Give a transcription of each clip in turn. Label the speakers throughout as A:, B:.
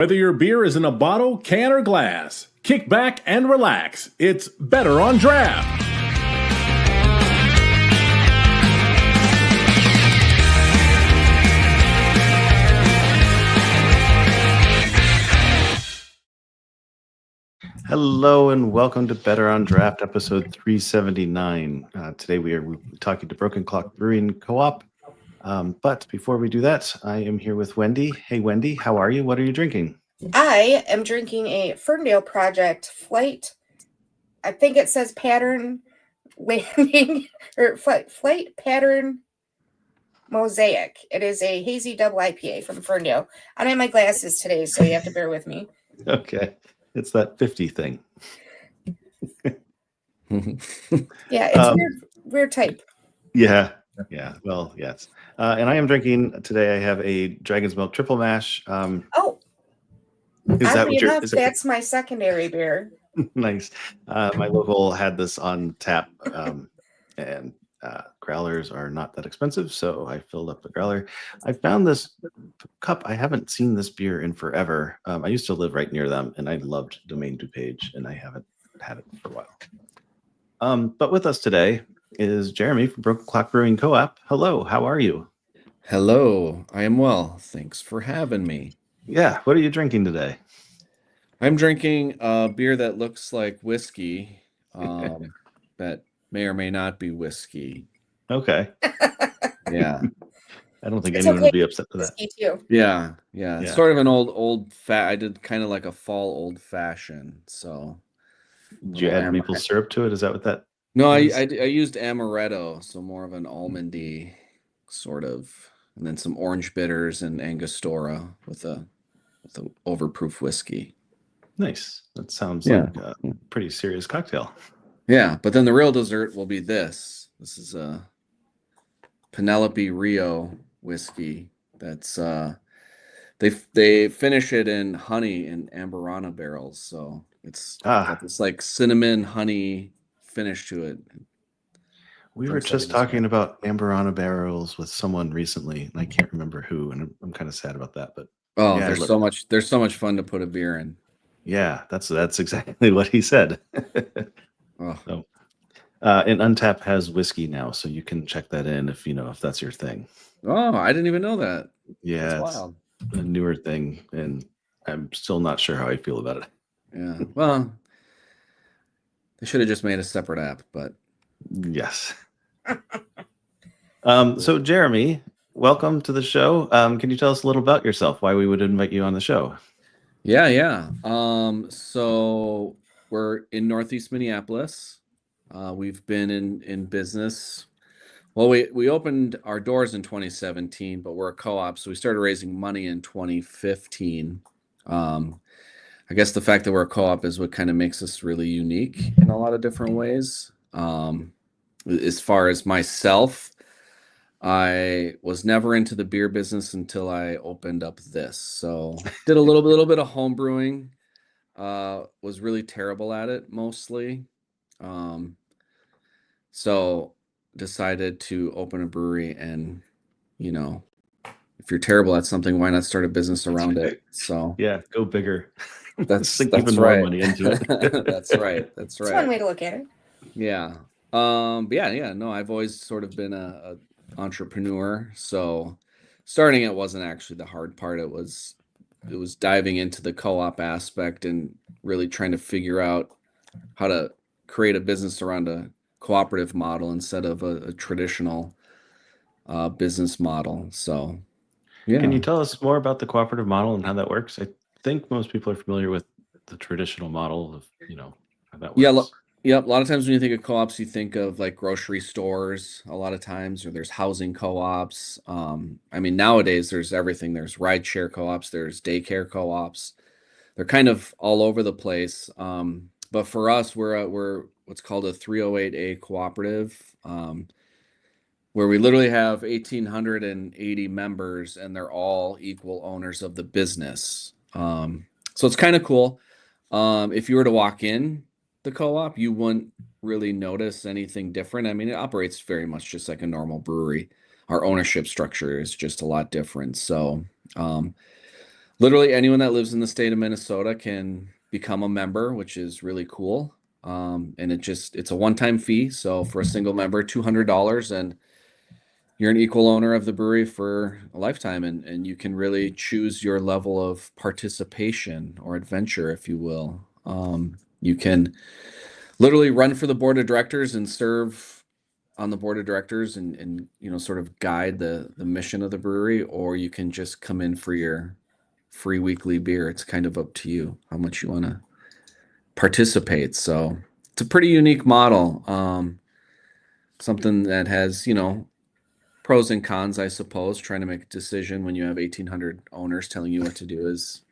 A: Whether your beer is in a bottle, can, or glass, kick back and relax. It's Better on Draft.
B: Hello and welcome to Better on Draft, episode 379. Today we are talking to Broken Clock Brewing Co-op. But before we do that, I am here with Wendy. Hey, Wendy, how are you? What are you drinking?
C: I am drinking a Ferndale Project Flight. I think it says Pattern Landing or Flight Pattern Mosaic. It is a hazy double IPA from Ferndale. I don't have my glasses today, so you have to bear with me.
B: Okay. It's that 50 thing.
C: Yeah, it's weird type.
B: Yeah. Well, yes. And I am drinking today. I have a Dragon's Milk Triple Mash.
C: That's my secondary beer.
B: Nice. My local had this on tap, and growlers are not that expensive, so I filled up the growler. I found this cup. I haven't seen this beer in forever. I used to live right near them, and I loved Domaine DuPage, and I haven't had it for a while. But with us today is Jeremy from Broken Clock Brewing Co-op. Hello, how are you?
D: Hello, I am well. Thanks for having me.
B: Yeah, what are you drinking today?
D: I'm drinking a beer that looks like whiskey, that may or may not be whiskey.
B: Okay.
D: Yeah.
B: I don't think anyone would be upset with that.
C: Whiskey too.
D: Yeah. It's sort of an old I did kind of like a fall old fashioned. So.
B: Did you add maple syrup to it? Is that what that?
D: No, I used amaretto, so more of an almondy sort of, and then some orange bitters and Angostura with a overproof whiskey.
B: Nice. That sounds like a pretty serious cocktail.
D: Yeah, but then the real dessert will be this. This is a Penelope Rio whiskey. That's they finish it in honey in Amburana barrels, so it's got this like cinnamon honey finish to it.
B: We were just talking about Amburana barrels with someone recently, and I can't remember who, and I'm kind of sad about that. But
D: there's so much fun to put a beer in.
B: Yeah, that's exactly what he said. So, and Untap has whiskey now, so you can check that in if that's your thing.
D: Oh, I didn't even know that.
B: Yeah,
D: that's wild.
B: A newer thing, and I'm still not sure how I feel about it.
D: Yeah, well, they should have just made a separate app, but
B: yes. So Jeremy, welcome to the show. Can you tell us a little about yourself? Why we would invite you on the show?
D: Yeah. So we're in Northeast Minneapolis. We've been in business. Well, we opened our doors in 2017, but we're a co-op, so we started raising money in 2015. I guess the fact that we're a co-op is what kind of makes us really unique in a lot of different ways. As far as myself, I was never into the beer business until I opened up this. So did a little bit of home brewing. Was really terrible at it mostly. So decided to open a brewery, and if you're terrible at something, why not start a business around it? So
B: yeah, go bigger.
D: That's
B: even
D: right.
B: More money into it.
D: That's right. That's
C: one way to look at it.
D: Yeah. No, I've always sort of been a entrepreneur. So starting it wasn't actually the hard part. It was diving into the co-op aspect and really trying to figure out how to create a business around a cooperative model instead of a traditional business model. So, yeah.
B: Can you tell us more about the cooperative model and how that works? I think most people are familiar with the traditional model of, how that works.
D: Yeah. A lot of times when you think of co-ops, you think of like grocery stores a lot of times, or there's housing co-ops. Nowadays there's everything. There's rideshare co-ops, there's daycare co-ops. They're kind of all over the place. But for us, we're what's called a 308A cooperative, where we literally have 1,880 members, and they're all equal owners of the business. So it's kind of cool. If you were to walk in the co-op, you wouldn't really notice anything different. It operates very much just like a normal brewery. Our ownership structure is just a lot different. So Literally anyone that lives in the state of Minnesota can become a member, which is really cool. And it's a one-time fee. So for a single member, $200, and you're an equal owner of the brewery for a lifetime, and you can really choose your level of participation or adventure, if you will. You can literally run for the board of directors and serve on the board of directors and sort of guide the mission of the brewery, or you can just come in for your free weekly beer. It's kind of up to you how much you want to participate. So it's a pretty unique model. Something that has, pros and cons, I suppose. Trying to make a decision when you have 1,800 owners telling you what to do is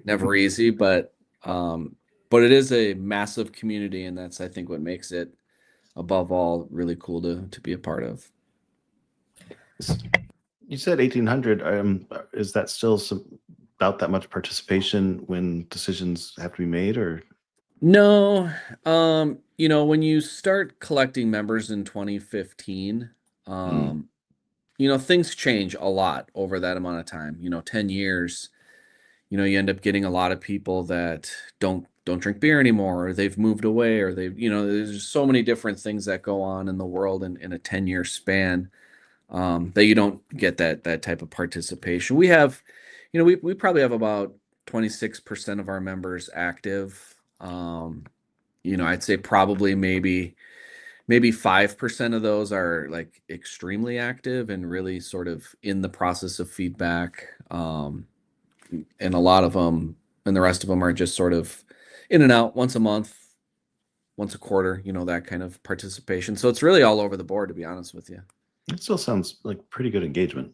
D: never easy, but it is a massive community, and that's, I think, what makes it, above all, really cool to be a part of.
B: You said 1,800. Is that still about that much participation when decisions have to be made, or?
D: No, when you start collecting members in 2015, things change a lot over that amount of time. 10 years, you end up getting a lot of people that don't drink beer anymore, or they've moved away, or there's so many different things that go on in the world in a 10-year span, that you don't get that type of participation. We have, we probably have about 26% of our members active. I'd say probably maybe 5% of those are like extremely active and really sort of in the process of feedback. And a lot of them, and the rest of them are just sort of in and out, once a month, once a quarter, that kind of participation. So it's really all over the board, to be honest with you.
B: It still sounds like pretty good engagement.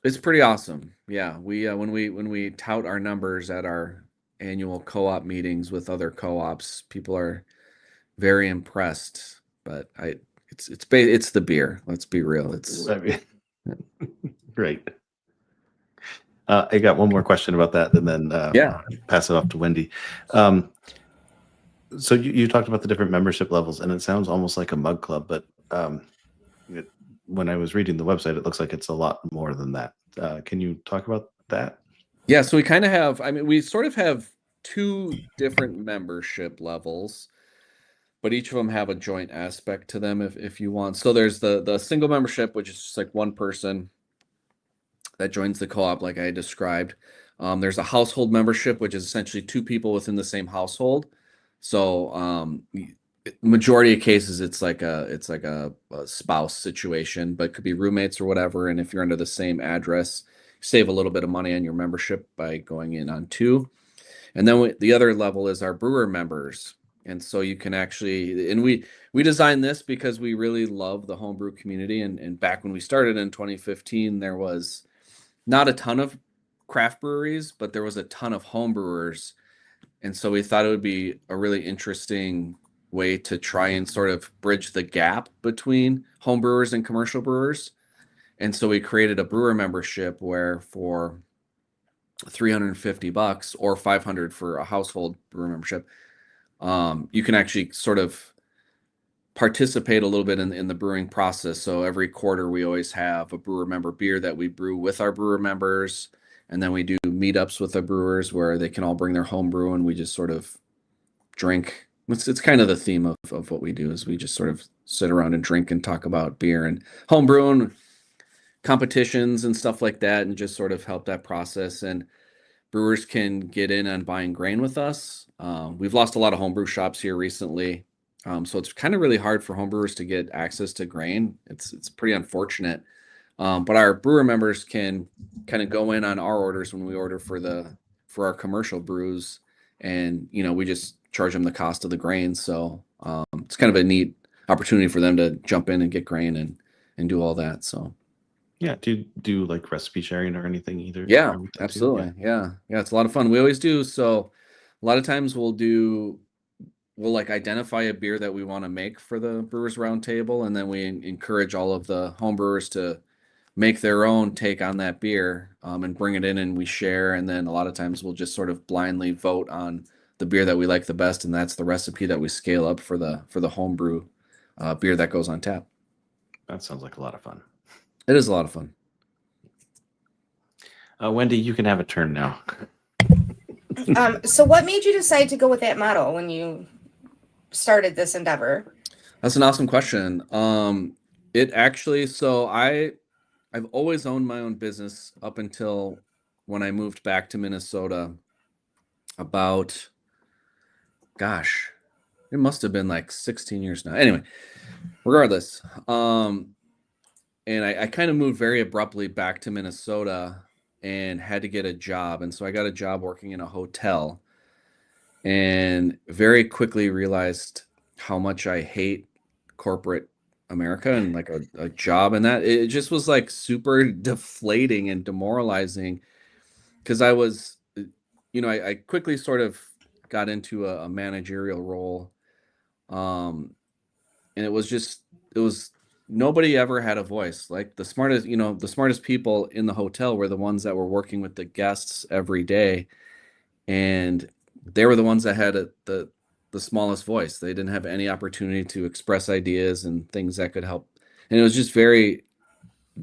D: It's pretty awesome. Yeah. We, when we tout our numbers at our annual co-op meetings with other co-ops, people are very impressed, but it's the beer. Let's be real.
B: Great. I got one more question about that, and then pass it off to Wendy. So you talked about the different membership levels, and it sounds almost like a mug club, but when I was reading the website, it looks like it's a lot more than that. Can you talk about that?
D: Yeah, so we kind of have, we sort of have two different membership levels, but each of them have a joint aspect to them if you want. So there's the single membership, which is just like one person that joins the co-op, like I described. There's a household membership, which is essentially two people within the same household. So majority of cases, it's like a spouse situation, but it could be roommates or whatever. And if you're under the same address, you save a little bit of money on your membership by going in on two. And then the other level is our brewer members. And so you can actually, and we designed this because we really love the homebrew community. And back when we started in 2015, there was not a ton of craft breweries, but there was a ton of homebrewers. And so we thought it would be a really interesting way to try and sort of bridge the gap between homebrewers and commercial brewers. And so we created a brewer membership where for $350 or $500 for a household brewer membership, you can actually sort of participate a little bit in the brewing process. So every quarter we always have a brewer member beer that we brew with our brewer members, and then we do meetups with the brewers where they can all bring their home brew and we just sort of drink. It's kind of the theme of what we do, is we just sort of sit around and drink and talk about beer and home brewing competitions and stuff like that, and just sort of help that process. And brewers can get in on buying grain with us. We've lost a lot of homebrew shops here recently. So it's kind of really hard for homebrewers to get access to grain. It's pretty unfortunate. But our brewer members can kind of go in on our orders when we order for our commercial brews, and we just charge them the cost of the grain. So it's kind of a neat opportunity for them to jump in and get grain and do all that. So
B: yeah, do you do like recipe sharing or anything either?
D: Yeah, absolutely. Yeah, it's a lot of fun. We always do. So a lot of times we'll like identify a beer that we want to make for the Brewers Roundtable, and then we encourage all of the home brewers to make their own take on that beer, and bring it in, and we share. And then a lot of times we'll just sort of blindly vote on the beer that we like the best, and that's the recipe that we scale up for the homebrew beer that goes on tap.
B: That sounds like a lot of fun.
D: It is a lot of fun.
B: Wendy, you can have a turn now.
C: So what made you decide to go with that model when you started this endeavor?
D: That's an awesome question. It actually, so I've always owned my own business up until when I moved back to Minnesota about, gosh, it must have been like 16 years now. Anyway, regardless, and I kind of moved very abruptly back to Minnesota and had to get a job. And so I got a job working in a hotel and very quickly realized how much I hate corporate America and like a job and that it just was like super deflating and demoralizing because I was, I quickly sort of got into a managerial role. And it was nobody ever had a voice. Like the smartest people in the hotel were the ones that were working with the guests every day. And they were the ones that had the smallest voice. They didn't have any opportunity to express ideas and things that could help. And it was just very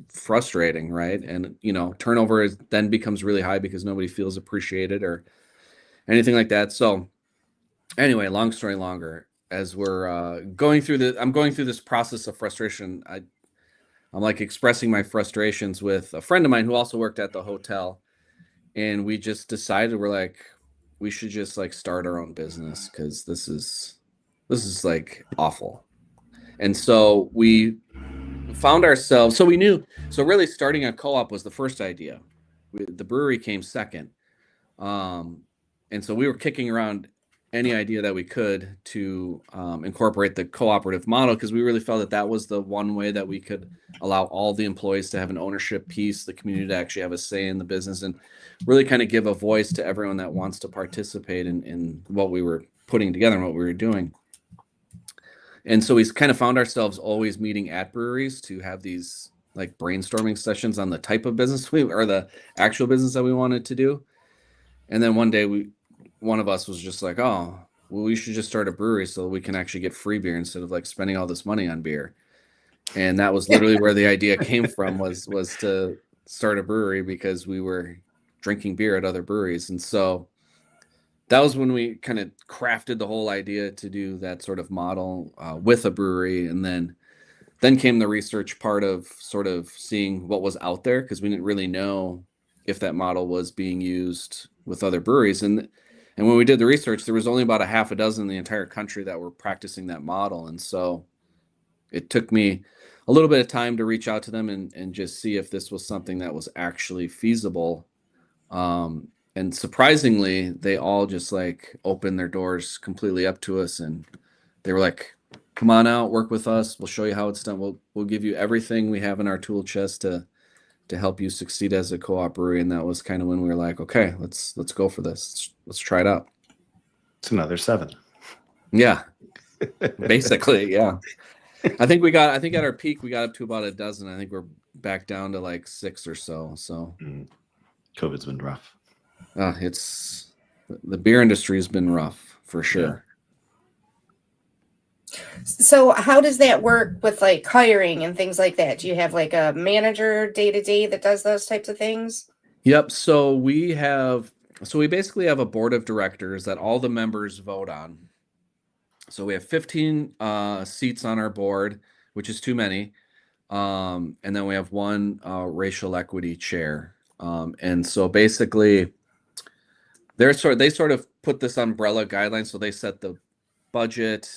D: frustrating, right? And turnover then becomes really high because nobody feels appreciated or anything like that. So anyway, long story longer, as we're I'm going through this process of frustration. I'm like expressing my frustrations with a friend of mine who also worked at the hotel, and we just decided we should just like start our own business because this is like awful. And so we found ourselves. So we knew. So really, starting a co-op was the first idea. The brewery came second. And so we were kicking around any idea that we could to incorporate the cooperative model because we really felt that was the one way that we could allow all the employees to have an ownership piece, the community to actually have a say in the business, and really kind of give a voice to everyone that wants to participate in what we were putting together and what we were doing. And so we kind of found ourselves always meeting at breweries to have these like brainstorming sessions on the type of business or the actual business that we wanted to do. And then one day one of us was just like, oh, well, we should just start a brewery so we can actually get free beer instead of like spending all this money on beer. And that was literally where the idea came from was to start a brewery because we were drinking beer at other breweries. And so that was when we kind of crafted the whole idea to do that sort of model with a brewery. And then came the research part of sort of seeing what was out there because we didn't really know if that model was being used with other breweries. And when we did the research, there was only about a half a dozen in the entire country that were practicing that model. And so it took me a little bit of time to reach out to them and just see if this was something that was actually feasible. And surprisingly, they all just like opened their doors completely up to us. And they were like, come on out, work with us. We'll show you how it's done. We'll give you everything we have in our tool chest to help you succeed as a co-op brewery. And that was kind of when we were like, okay, let's go for this. Let's try it out.
B: It's another 7.
D: Yeah, basically. Yeah. I think at our peak, we got up to about a dozen. I think we're back down to like 6 or so. So
B: COVID's been rough.
D: It's the beer industry has been rough for sure. Yeah.
C: So how does that work with like hiring and things like that? Do you have like a manager day to day that does those types of things?
D: Yep. So we basically have a board of directors that all the members vote on. So we have 15 seats on our board, which is too many. And then we have one racial equity chair. And so basically they sort of put this umbrella guideline. So they set the budget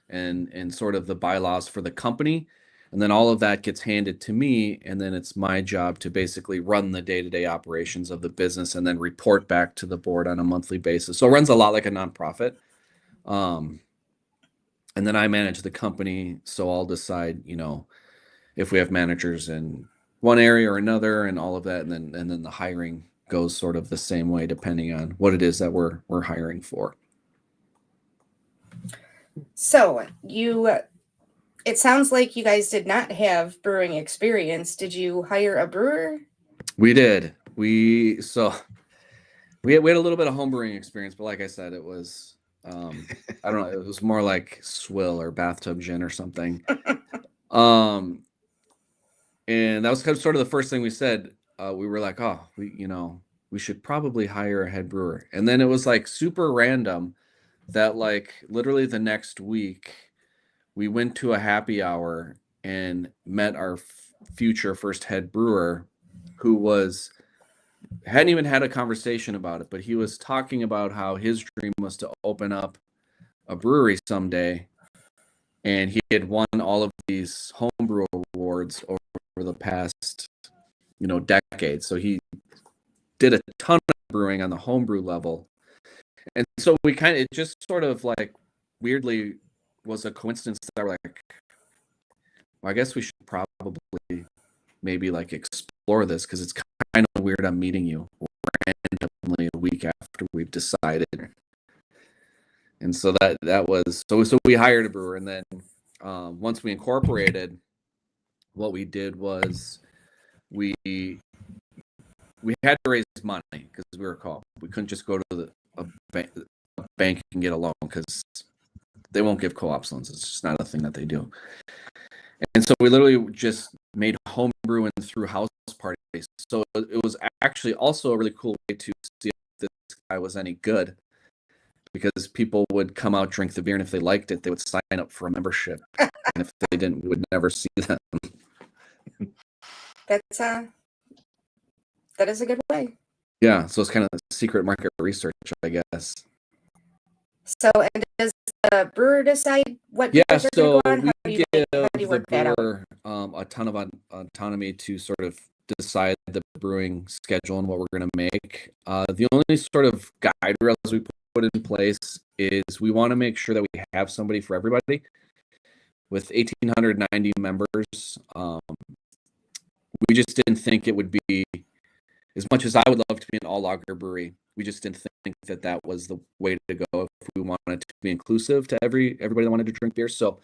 D: and sort of the bylaws for the company. And then all of that gets handed to me. And then it's my job to basically run the day-to-day operations of the business and then report back to the board on a monthly basis. So it runs a lot like a nonprofit. And then I manage the company. So I'll decide, if we have managers in one area or another and all of that. And then the hiring goes sort of the same way, depending on what it is that we're hiring for.
C: So it sounds like you guys did not have brewing experience. Did you hire a brewer?
D: We did. We had a little bit of home brewing experience, but like I said, it was, I don't know, it was more like swill or bathtub gin or something. And that was kind of sort of the first thing we said. we were like, oh, we should probably hire a head brewer. And then it was like super random that like literally the next week we went to a happy hour and met our future first head brewer, who hadn't even had a conversation about it, but he was talking about how his dream was to open up a brewery someday. And he had won all of these homebrew awards over the past, decade. So he did a ton of brewing on the homebrew level. And so it just sort of like weirdly was a coincidence that we're like, well, I guess we should probably maybe like explore this, because it's kind of weird I'm meeting you randomly a week after we've decided. And so that was so we hired a brewer, and then once we incorporated, what we did was we had to raise money because we were called. We couldn't just go to a bank and get a loan, because they won't give co-ops loans. It's just not a thing that they do. And so we literally just made home brew and threw house parties. So it was actually also a really cool way to see if this guy was any good, because people would come out, drink the beer, and if they liked it, they would sign up for a membership. And if they didn't, we would never see them.
C: That is a good way.
D: Yeah, so it's kind of secret market research, I guess.
C: So, and does the brewer decide what
D: Yeah,
C: beers are
D: so
C: going to go on?
D: we
C: How
D: give
C: do you
D: the
C: work that out?
D: brewer a ton of autonomy to sort of decide the brewing schedule and what we're going to make. The only sort of guide rails we put in place is we want to make sure that we have somebody for everybody. With 1,890 members, we just didn't think it would be, as much as I would love to be an all lager brewery, we just didn't think that was the way to go if we wanted to be inclusive to everybody that wanted to drink beer. So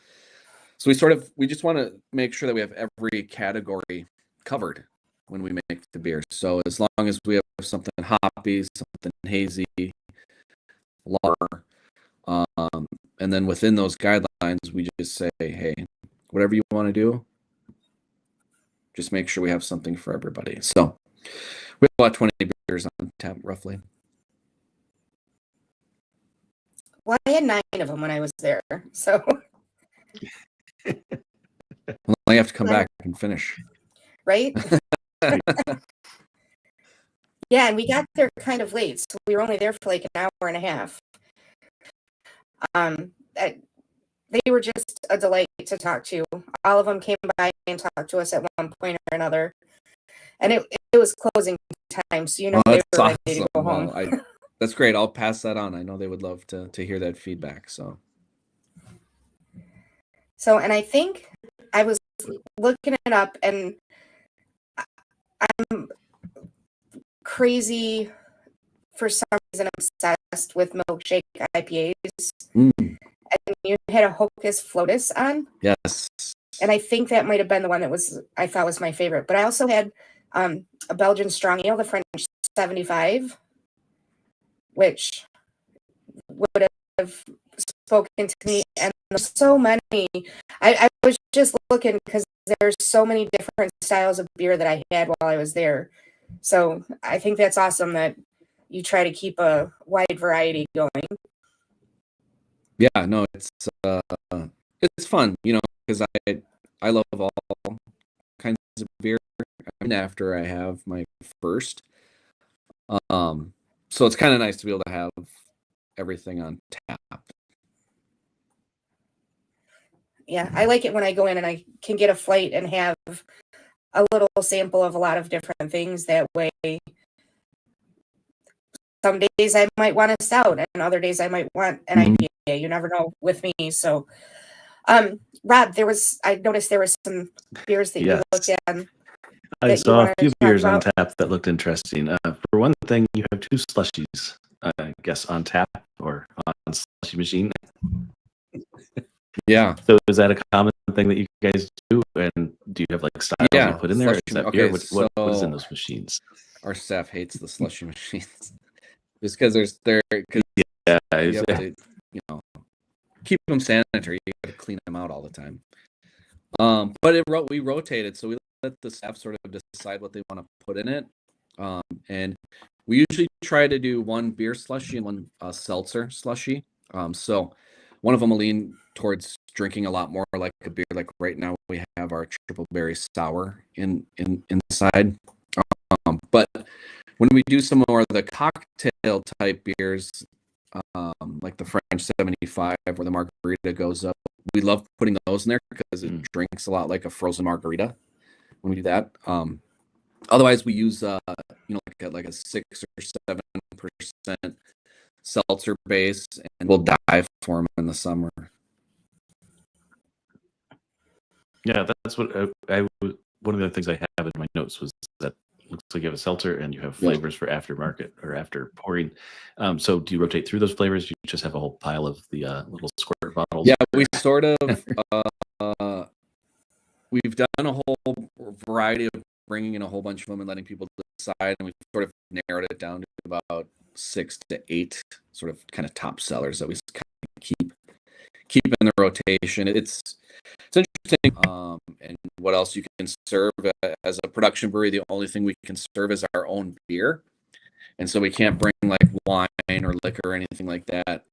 D: we just want to make sure that we have every category covered when we make the beer. So as long as we have something hoppy, something hazy, lager, and then within those guidelines, we just say, hey, whatever you want to do, just make sure we have something for everybody. So we have about 20 beers on tap, roughly.
C: Well, I had 9 of them when I was there, so.
D: Well, I have to come back and finish.
C: Right? Yeah, and we got there kind of late, so we were only there for like an hour and a half. They were just a delight to talk to. All of them came by and talked to us at one point or another. And it was closing time, so they were ready to go home.
D: Well, that's great. I'll pass that on. I know they would love to hear that feedback. So,
C: and I think I was looking it up, and I'm crazy for some reason obsessed with milkshake IPAs. And you had a Hocus Flotus on.
D: Yes.
C: And I think that might have been the one that I thought was my favorite. But I also had a Belgian Strong Ale, the French 75, which would have spoken to me. And there's so many. I was just looking because there's so many different styles of beer that I had while I was there. So I think that's awesome that you try to keep a wide variety going.
D: Yeah, no, it's fun, because I love all kinds of beer. After I have my first, so it's kind of nice to be able to have everything on tap.
C: Yeah, I like it when I go in and I can get a flight and have a little sample of a lot of different things. That way, some days I might want a stout, and other days I might want an IPA. You never know with me. So, Rob, I noticed there were some beers that you looked at.
B: I saw a few beers on tap that looked interesting. For one thing, you have 2 slushies, I guess, on tap or on slushy machine.
D: Yeah.
B: So is that a common thing that you guys do? And do you have like styles you put in there? Is that beer? What is in those machines?
D: Our staff hates the slushy machines just because you have to, keep them sanitary. You got to clean them out all the time. But we rotated, so we let the staff sort of decide what they want to put in it. And we usually try to do one beer slushy and one seltzer slushy. So one of them will lean towards drinking a lot more like a beer. Like right now we have our triple berry sour inside. But when we do some more of the cocktail type beers, like the French 75 where the margarita goes up, we love putting those in there because it drinks a lot like a frozen margarita when we do that. Otherwise, we use like a 6 or 7% seltzer base, and we'll dive for them in the summer.
B: Yeah, that's what one of the things I have in my notes was that it looks like you have a seltzer and you have flavors for aftermarket or after pouring. So do you rotate through those flavors? You just have a whole pile of the little squirt bottles?
D: Yeah, we sort of we've done a whole variety of bringing in a whole bunch of them and letting people decide, and we've sort of narrowed it down to about 6 to 8 sort of kind of top sellers that we kind of keep in the rotation. It's interesting. And what else you can serve as a production brewery? The only thing we can serve is our own beer, and so we can't bring like wine or liquor or anything like that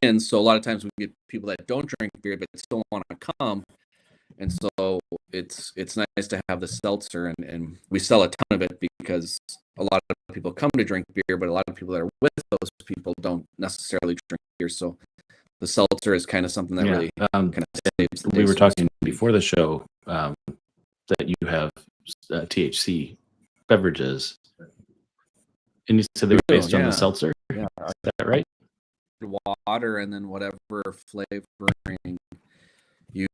D: in. So a lot of times we get people that don't drink beer but still want to come, and so it's nice to have the seltzer, and we sell a ton of it because a lot of people come to drink beer, but a lot of people that are with those people don't necessarily drink beer. So the seltzer is kind of something that really kind of saves the day.
B: We were talking before the show that you have THC beverages, and you said they were based on the seltzer.
D: Yeah,
B: is that right?
D: Water and then whatever flavoring you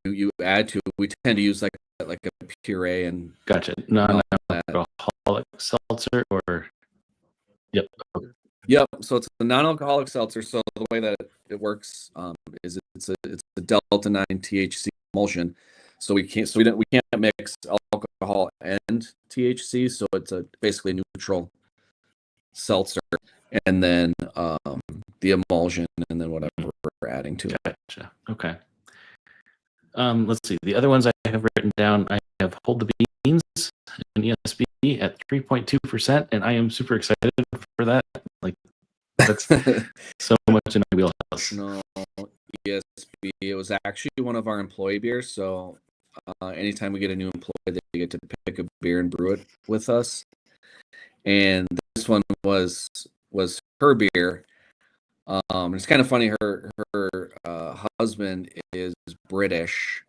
D: add to it. We tend to use like a puree and
B: gotcha. Non-alcoholic seltzer, or yep.
D: So it's a non-alcoholic seltzer. So the way that it works is it's a delta 9 THC emulsion. So we can't mix alcohol and THC. So it's basically a neutral seltzer, and then the emulsion, and then whatever we're adding to it.
B: Gotcha. Okay. Let's see. The other ones I have written down, I have Hold the Beans and ESB at 3.2%, and I am super excited for that. Like, that's so much in my wheelhouse.
D: No, ESB. It was actually one of our employee beers. So anytime we get a new employee, they get to pick a beer and brew it with us. And this one was her beer. It's kind of funny. Her husband is British,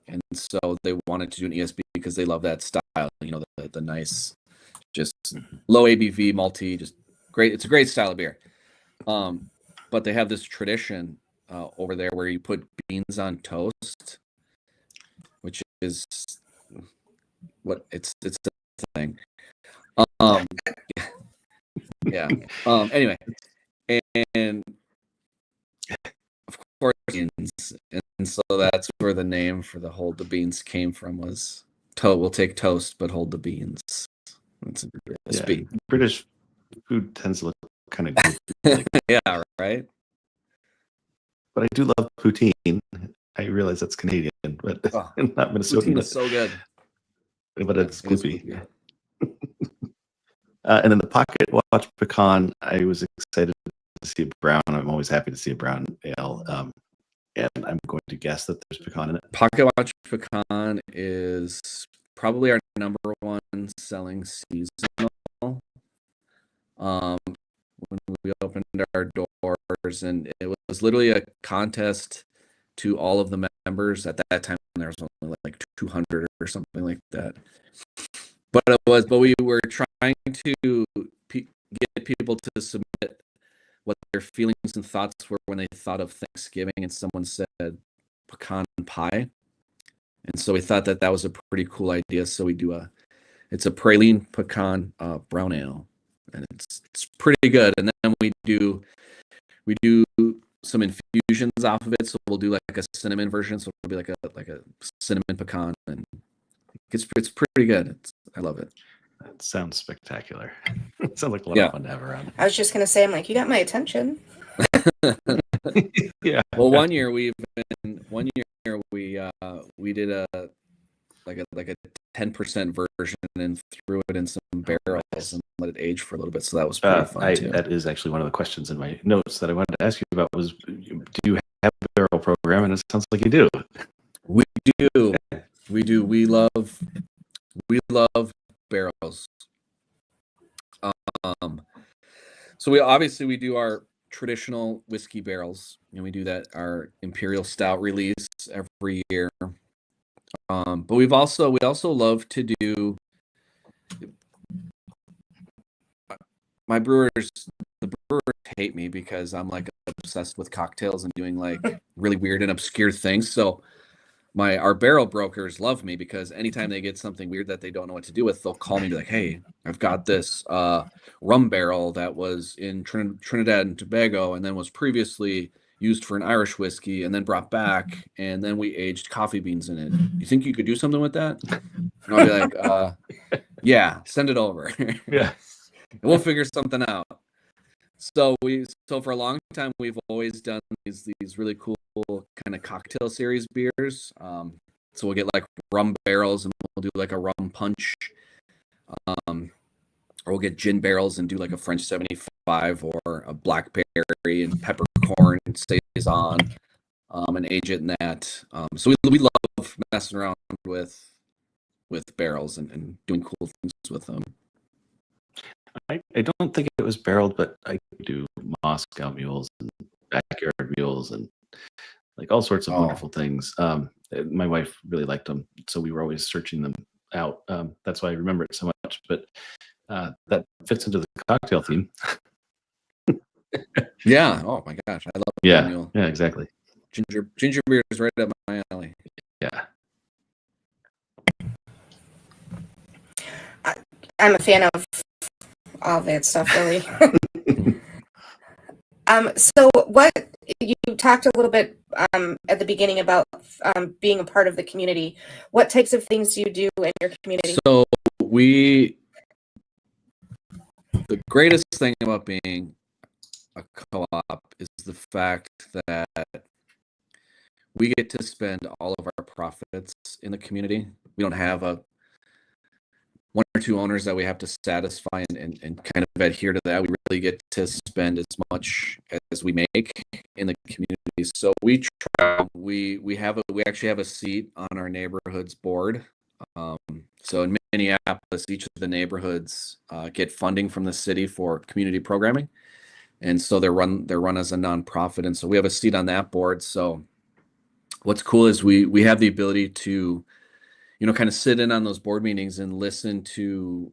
D: and so they wanted to do an ESB because they love that style. You know, the nice, just low ABV malty, just great. It's a great style of beer. But they have this tradition over there where you put beans on toast, which is what it's a thing. Yeah. Anyway. And of course, beans, and so that's where the name for the Hold the Beans came from. Was we'll take toast, but hold the beans. It's
B: British food tends to look kind of goofy.
D: Yeah, right.
B: But I do love poutine. I realize that's Canadian, but not Minnesota.
D: Poutine is so good,
B: but it's goofy. And then the Pocket Watch Pecan, I was excited to see a brown. I'm always happy to see a brown ale. And I'm going to guess that there's pecan in it.
D: Pocket Watch Pecan is probably our number one selling seasonal. When we opened our doors, and it was literally a contest to all of the members. At that time, there was only like 200 or something like that. But we were trying to get people to submit what their feelings and thoughts were when they thought of Thanksgiving, and someone said pecan pie, and so we thought that was a pretty cool idea. So we do it's a praline pecan brown ale, and it's pretty good. And then we do some infusions off of it. So we'll do like a cinnamon version. So it'll be like a cinnamon pecan, and it's pretty good. I love it.
B: That sounds spectacular. It sounds like a lot of fun to have around.
C: I was just gonna say, I'm like, you got my attention.
B: Yeah.
D: Well, one year we did like a 10% version and threw it in some barrels and let it age for a little bit. So that was pretty fun too.
B: That is actually one of the questions in my notes that I wanted to ask you about was, do you have a barrel program? And it sounds like you do.
D: We do. We do. We love barrels. So we do our traditional whiskey barrels, and we do that our Imperial Stout release every year. But we also love to do the brewers hate me because I'm like obsessed with cocktails and doing like really weird and obscure things. So our barrel brokers love me because anytime they get something weird that they don't know what to do with, they'll call me and be like, "Hey, I've got this rum barrel that was in Trinidad and Tobago and then was previously used for an Irish whiskey and then brought back, and then we aged coffee beans in it. You think you could do something with that?" And I'll be like, "Yeah, send it over."
B: Yeah.
D: And we'll figure something out. So for a long time we've always done these really cool kind of cocktail series beers. So we'll get like rum barrels and we'll do like a rum punch, or we'll get gin barrels and do like a French 75 or a blackberry and peppercorn saison, and age it in that. So we love messing around with barrels and doing cool things with them.
B: I don't think it was barreled, but I do Moscow mules and backyard mules and like all sorts of wonderful things. My wife really liked them, so we were always searching them out. That's why I remember it so much. But that fits into the cocktail theme.
D: Yeah. Oh my gosh, I love mule.
B: Yeah, exactly.
D: Ginger beer is right up my alley.
B: Yeah.
C: I'm a fan of all that stuff, really. So what you talked a little bit at the beginning about being a part of the community. What types of things do you do in your community?
D: So the greatest thing about being a co-op is the fact that we get to spend all of our profits in the community. We don't have one or two owners that we have to satisfy and kind of adhere to that. We really get to spend as much as we make in the community. So we actually have a seat on our neighborhood's board. So in Minneapolis, each of the neighborhoods get funding from the city for community programming, and so they're run as a nonprofit, and so we have a seat on that board. So what's cool is we have the ability to kind of sit in on those board meetings and listen to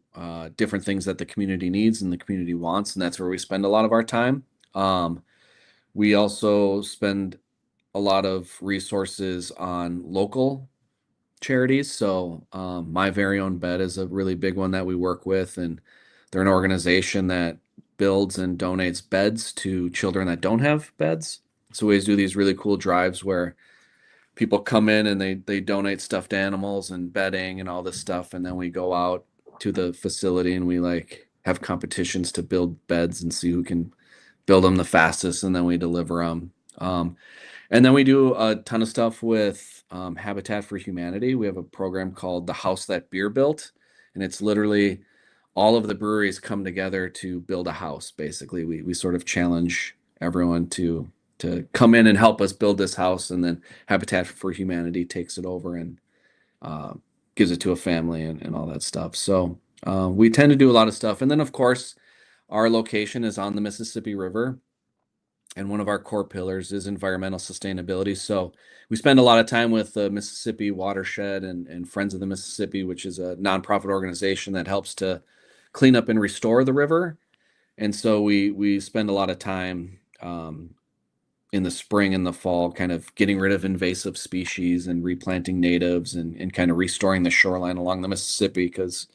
D: different things that the community needs and the community wants, and that's where we spend a lot of our time. We also spend a lot of resources on local charities. So My Very Own Bed is a really big one that we work with, and they're an organization that builds and donates beds to children that don't have beds. So we always do these really cool drives where people come in and they donate stuffed animals and bedding and all this stuff, and then we go out to the facility and we like have competitions to build beds and see who can build them the fastest, and then we deliver them. And then we do a ton of stuff with Habitat for Humanity. We have a program called The House That Beer Built, and it's literally all of the breweries come together to build a house. Basically, we sort of challenge everyone to come in and help us build this house, and then Habitat for Humanity takes it over and gives it to a family and all that stuff. So we tend to do a lot of stuff. And then, of course, our location is on the Mississippi River, and one of our core pillars is environmental sustainability. So we spend a lot of time with the Mississippi Watershed and Friends of the Mississippi, which is a nonprofit organization that helps to clean up and restore the river. And so we spend a lot of time in the spring and the fall kind of getting rid of invasive species and replanting natives and kind of restoring the shoreline along the Mississippi, because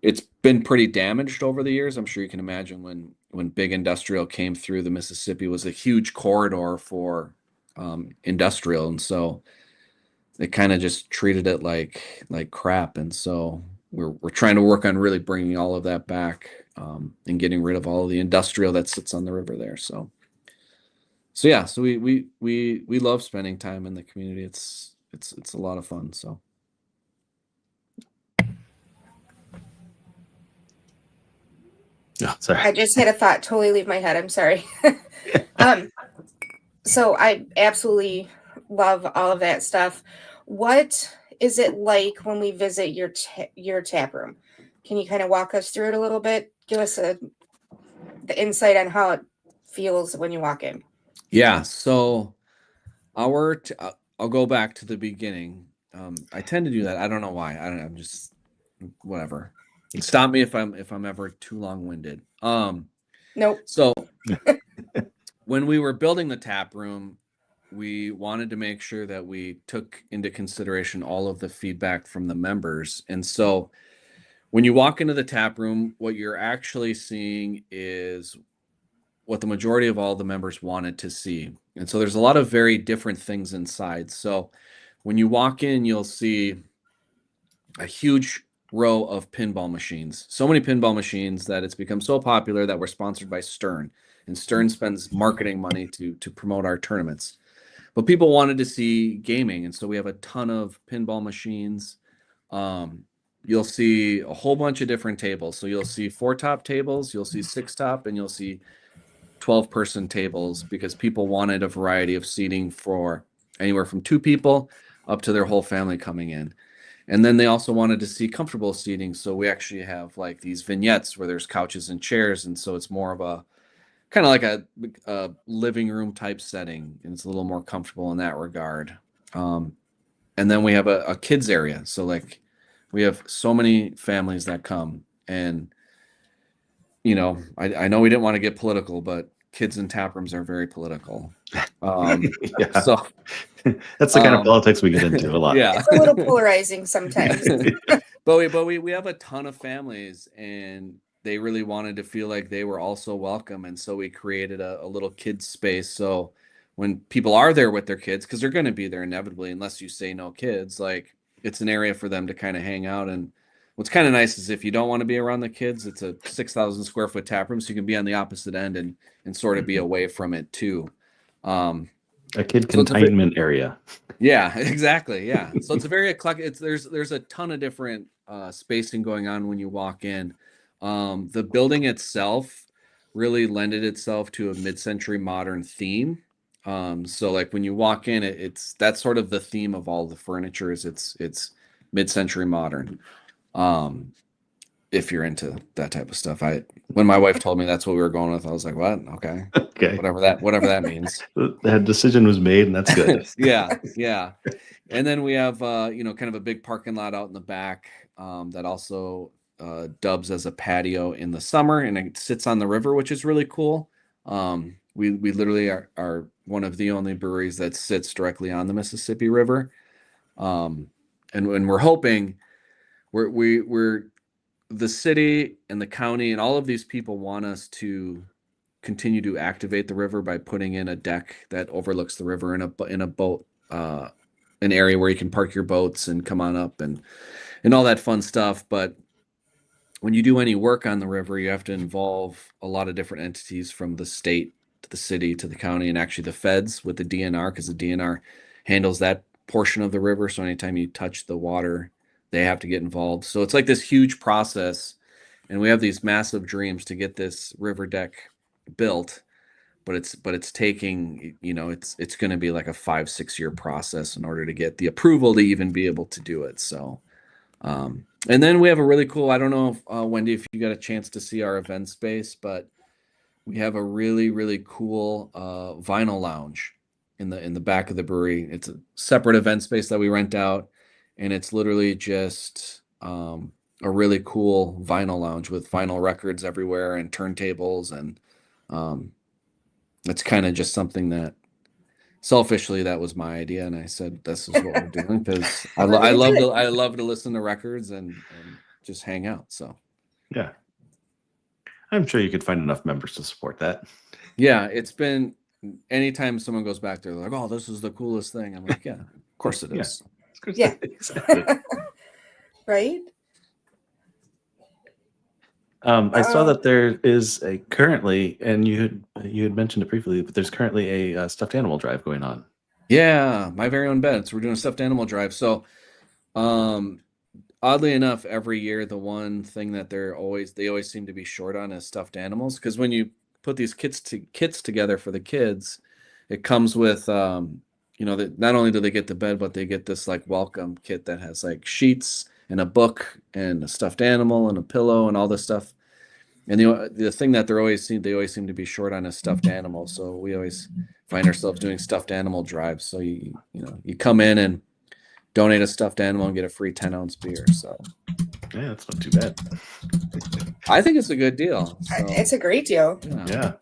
D: it's been pretty damaged over the years. I'm sure you can imagine when big industrial came through, the Mississippi was a huge corridor for industrial, and so they kind of just treated it like crap. And so we're trying to work on really bringing all of that back, and getting rid of all of the industrial that sits on the river there. So yeah, so we love spending time in the community. It's a lot of fun. So
B: Oh, sorry.
C: I just had a thought totally leave my head. I'm sorry. So I absolutely love all of that stuff. What is it like when we visit your tap room? Can you kind of walk us through it a little bit? Give us the insight on how it feels when you walk in.
D: Yeah. So I'll go back to the beginning. I tend to do that. I don't know why. I don't know. I'm just whatever. Stop me if I'm ever too long-winded.
C: Nope.
D: So when we were building the tap room, we wanted to make sure that we took into consideration all of the feedback from the members. And so when you walk into the tap room, what you're actually seeing is what the majority of all the members wanted to see. And so there's a lot of very different things inside. So when you walk in, you'll see a huge row of pinball machines. So many pinball machines that it's become so popular that we're sponsored by Stern. And Stern spends marketing money to promote our tournaments. But people wanted to see gaming, and so we have a ton of pinball machines. You'll see a whole bunch of different tables. So you'll see 4 top tables, you'll see 6 top, and you'll see 12-person tables because people wanted a variety of seating for anywhere from 2 people up to their whole family coming in. And then they also wanted to see comfortable seating. So we actually have like these vignettes where there's couches and chairs. And so it's more of a kind of like a living room type setting. And it's a little more comfortable in that regard. And then we have a kids area. So like we have so many families that come, and you know, I know we didn't want to get political, but kids in tap rooms are very political.
B: Yeah.
D: So
B: That's the kind of politics we get into a lot.
D: Yeah.
C: It's a little polarizing sometimes.
D: But we have a ton of families, and they really wanted to feel like they were also welcome. And so we created a little kids space. So when people are there with their kids, because they're going to be there inevitably, unless you say no kids, like it's an area for them to kind of hang out. And what's kind of nice is if you don't want to be around the kids, it's a 6,000 square foot tap room. So you can be on the opposite end and sort of be away from it too.
B: A kid containment area.
D: Yeah, exactly. Yeah. So it's a very eclectic. There's a ton of different spacing going on when you walk in. The building itself really lended itself to a mid-century modern theme. So like when you walk in, that's sort of the theme of all the furniture is it's mid-century modern. If you're into that type of stuff. When my wife told me that's what we were going with, I was like, what? Okay.
B: Okay.
D: Whatever that means.
B: That decision was made, and that's good.
D: Yeah. And then we have kind of a big parking lot out in the back that also dubs as a patio in the summer, and it sits on the river, which is really cool. We literally are one of the only breweries that sits directly on the Mississippi River. And we're hoping we're the city and the county and all of these people want us to continue to activate the river by putting in a deck that overlooks the river in a boat, an area where you can park your boats and come on up and all that fun stuff. But when you do any work on the river, you have to involve a lot of different entities, from the state to the city to the county, and actually the feds with the DNR, because the DNR handles that portion of the river. So anytime you touch the water, they have to get involved. So it's like this huge process, and we have these massive dreams to get this river deck built, but it's taking, it's going to be like a 5-6 year process in order to get the approval to even be able to do it. So and then we have a really cool, I don't know if Wendy, if you got a chance to see our event space, but we have a really, really cool vinyl lounge in the back of the brewery. It's a separate event space that we rent out, and it's literally just a really cool vinyl lounge with vinyl records everywhere and turntables, and it's kind of just something that selfishly that was my idea, and I said this is what we're doing because I love to listen to records and just hang out. So
B: Yeah, I'm sure you could find enough members to support that.
D: Yeah, it's been, anytime someone goes back there, they're like, oh, this is the coolest thing. I'm like, yeah, of course it is.
C: Yeah.
B: Exactly.
C: Right?
B: I saw that there is currently, and you had mentioned it briefly, but there's currently a stuffed animal drive going on.
D: Yeah, my very own bed. So we're doing a stuffed animal drive. So oddly enough, every year the one thing that they always seem to be short on is stuffed animals. Because when you put these kits together for the kids, it comes with that not only do they get the bed, but they get this like welcome kit that has like sheets and a book and a stuffed animal and a pillow and all this stuff. And the thing that they always seem to be short on is stuffed animals. So we always find ourselves doing stuffed animal drives. So you come in and donate a stuffed animal and get a free 10-ounce beer. So
B: Yeah, that's not too bad.
D: I think it's a good deal. So,
C: It's a great deal.
B: Yeah.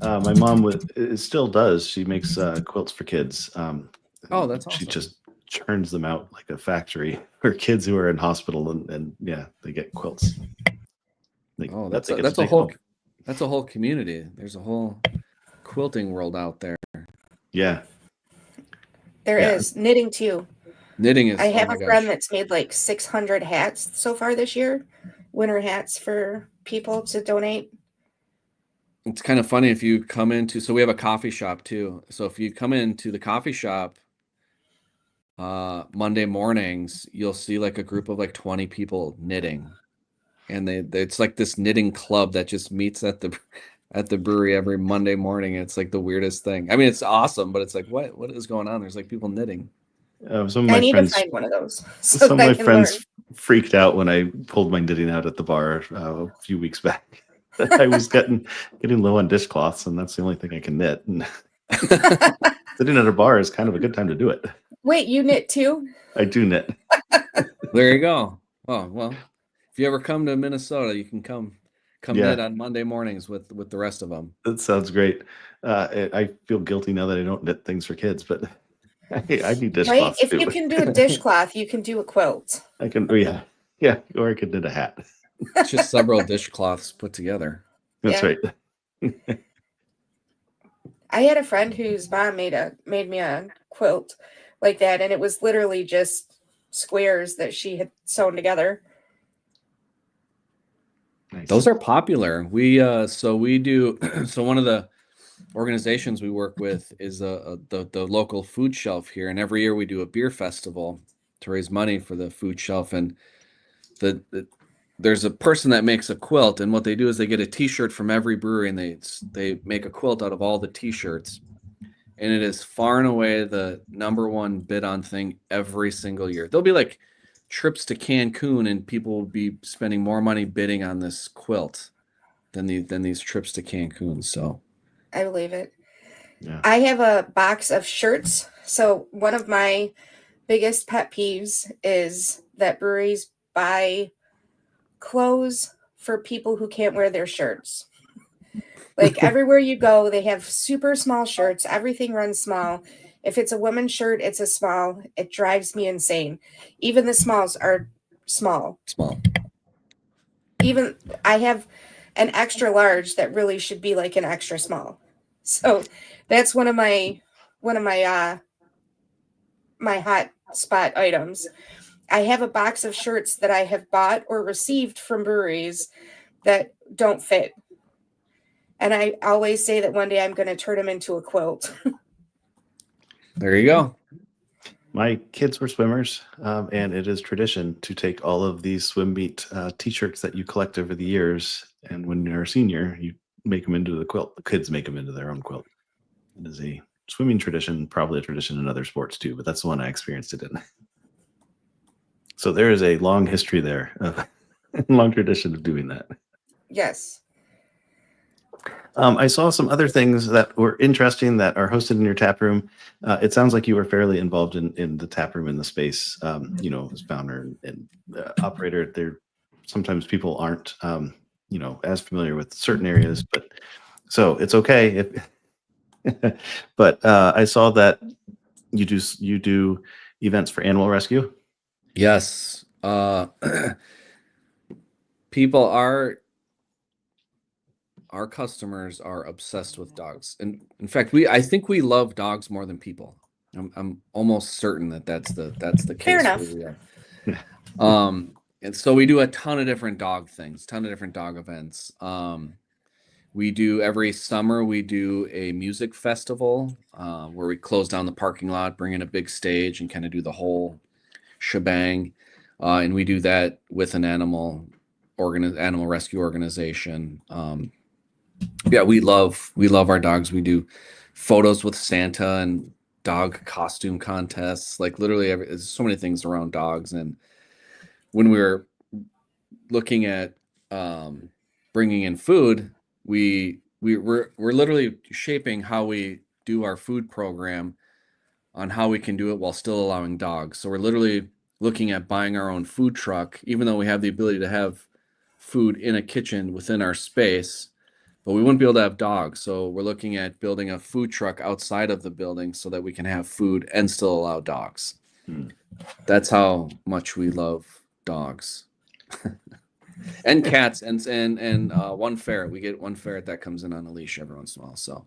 B: My mom still does. She makes quilts for kids.
D: Oh, that's
B: She
D: awesome.
B: just churns them out like a factory for kids who are in hospital, and yeah, they get quilts.
D: Oh, that's a whole community. There's a whole quilting world out there.
B: Yeah.
C: There is knitting too.
D: Knitting is.
C: I have
D: oh
C: a
D: my
C: friend
D: gosh.
C: that's made like 600 hats so far this year, winter hats for people to donate.
D: It's kind of funny if you come into. So we have a coffee shop too. So if you come into the coffee shop Monday mornings, you'll see like a group of like 20 people knitting, and it's like this knitting club that just meets at the brewery every Monday morning. It's like the weirdest thing. I mean, it's awesome, but it's like what is going on? There's like people knitting.
B: Some of
C: I
B: my
C: need
B: friends,
C: to find one of those so
B: some of
C: that I
B: my
C: can
B: friends
C: learn.
B: freaked out when I pulled my knitting out at the bar a few weeks back. I was getting low on dishcloths, and that's the only thing I can knit. And sitting at a bar is kind of a good time to do it.
C: Wait, you knit too?
B: I do knit.
D: There you go. Oh, well, if you ever come to Minnesota, you can come knit on Monday mornings with the rest of them.
B: That sounds great. I feel guilty now that I don't knit things for kids, but I need dishcloths
C: Right? If
B: too.
C: you can do a dishcloth, you can do a quilt.
B: I can, or I could knit a hat.
D: It's just several dishcloths put together.
B: That's
C: Yeah.
B: right.
C: I had a friend whose mom made me a quilt like that, and it was literally just squares that she had sewn together.
B: Nice.
D: Those are popular. We do so one of the organizations we work with is the local food shelf here, and every year we do a beer festival to raise money for the food shelf. And there's a person that makes a quilt, and what they do is they get a t-shirt from every brewery, and they make a quilt out of all the t-shirts, and it is far and away the number one bid on thing every single year. There'll be like trips to Cancun, and people will be spending more money bidding on this quilt than these trips to Cancun. So
C: I believe it.
B: Yeah.
C: I have a box of shirts. So one of my biggest pet peeves is that breweries buy clothes for people who can't wear their shirts. Like everywhere you go, they have super small shirts. Everything runs small. If it's a women's shirt, it's a small. It drives me insane. Even the smalls are small. Even I have an extra large that really should be like an extra small. So that's one of my my hot spot items. I have a box of shirts that I have bought or received from breweries that don't fit. And I always say that one day I'm going to turn them into a quilt.
D: there you go.
B: My kids were swimmers, and it is tradition to take all of these swim meet t-shirts that you collect over the years, and when you're a senior, you make them into the quilt. The kids make them into their own quilt. It is a swimming tradition, probably a tradition in other sports too, but that's the one I experienced it in. So there is a long history there, long tradition of doing that.
C: Yes.
B: I saw some other things that were interesting that are hosted in your tap room. It sounds like you were fairly involved in the tap room in the space. As founder and operator, there sometimes people aren't as familiar with certain areas, but so it's okay if. But I saw that you do events for animal rescue.
D: Yes. People our customers are obsessed with dogs. And in fact, I think we love dogs more than people. I'm almost certain that's the case.
C: Fair enough.
D: Where we are. And so we do a ton of different dog things, ton of different dog events. We do every summer, we do a music festival where we close down the parking lot, bring in a big stage and kind of do the whole shebang. and we do that with an animal rescue organization. Yeah, we love our dogs. We do photos with Santa and dog costume contests. Like literally, there's so many things around dogs. And when we were looking at bringing in food, we're literally shaping how we do our food program on how we can do it while still allowing dogs. So we're literally looking at buying our own food truck, even though we have the ability to have food in a kitchen within our space, but we wouldn't be able to have dogs. So we're looking at building a food truck outside of the building so that we can have food and still allow dogs. That's how much we love dogs. And cats and one ferret. We get one ferret that comes in on a leash every once in a while. So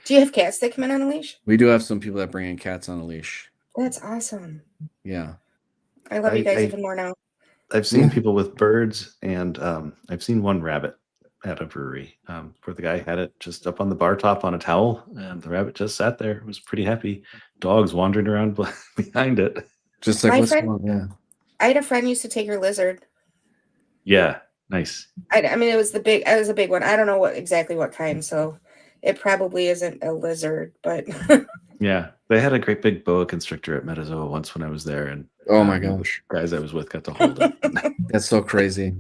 C: Do you have cats that come in on a leash?
D: we do have some people that bring in cats on a leash.
C: That's awesome.
D: Yeah.
C: I love you guys even more now.
B: I've seen people with birds, and I've seen one rabbit at a brewery where the guy had it just up on the bar top on a towel, and the rabbit just sat there. It was pretty happy. Dogs wandering around behind it.
D: Just like
C: I had a friend used to take her lizard.
B: Yeah, nice.
C: I mean, it was a big one. I don't know exactly what kind, so it probably isn't a lizard, but
B: yeah, they had a great big boa constrictor at Metazoa once when I was there, and
D: oh my gosh,
B: guys I was with got to hold it.
D: That's so crazy.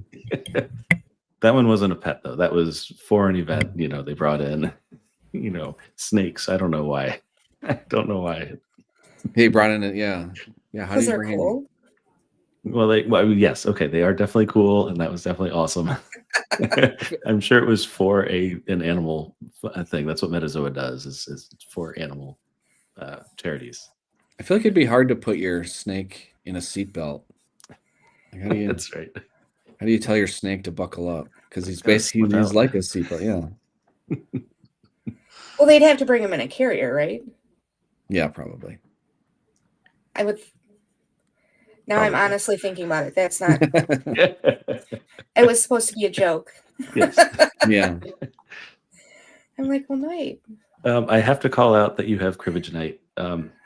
B: That one wasn't a pet though. That was for an event. They brought in, snakes. I don't know why.
D: He brought in it. Yeah. How do you bring
C: cool?
B: Well, yes, okay, they are definitely cool, and that was definitely awesome. I'm sure it was for an animal thing. That's what Metazoa does is for animal charities.
D: I feel like it'd be hard to put your snake in a seatbelt. Like,
B: That's right.
D: How do you tell your snake to buckle up? Because he's like a seatbelt. Yeah.
C: Well, they'd have to bring him in a carrier, right?
D: Yeah, probably.
C: I would. Now I'm honestly thinking about it. That's not. It was supposed to be a joke.
B: Yes.
D: Yeah.
C: I'm like, well, wait.
B: I have to call out that you have cribbage night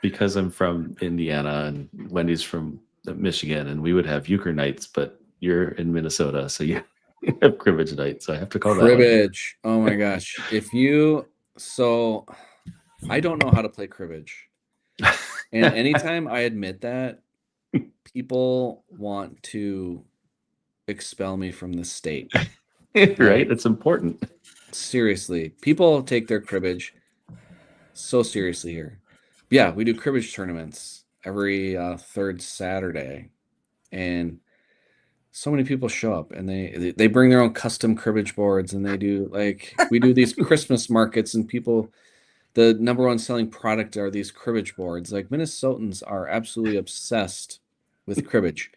B: because I'm from Indiana and Wendy's from Michigan, and we would have euchre nights, but you're in Minnesota, so you have cribbage night. So I have to call that
D: cribbage. Oh my gosh! So I don't know how to play cribbage, and anytime I admit that, people want to expel me from the state.
B: Right? It's important.
D: Seriously, people take their cribbage so seriously here. Yeah, we do cribbage tournaments every third Saturday, and so many people show up, and they bring their own custom cribbage boards, and we do these Christmas markets, and the number one selling product are these cribbage boards. Like Minnesotans are absolutely obsessed with cribbage,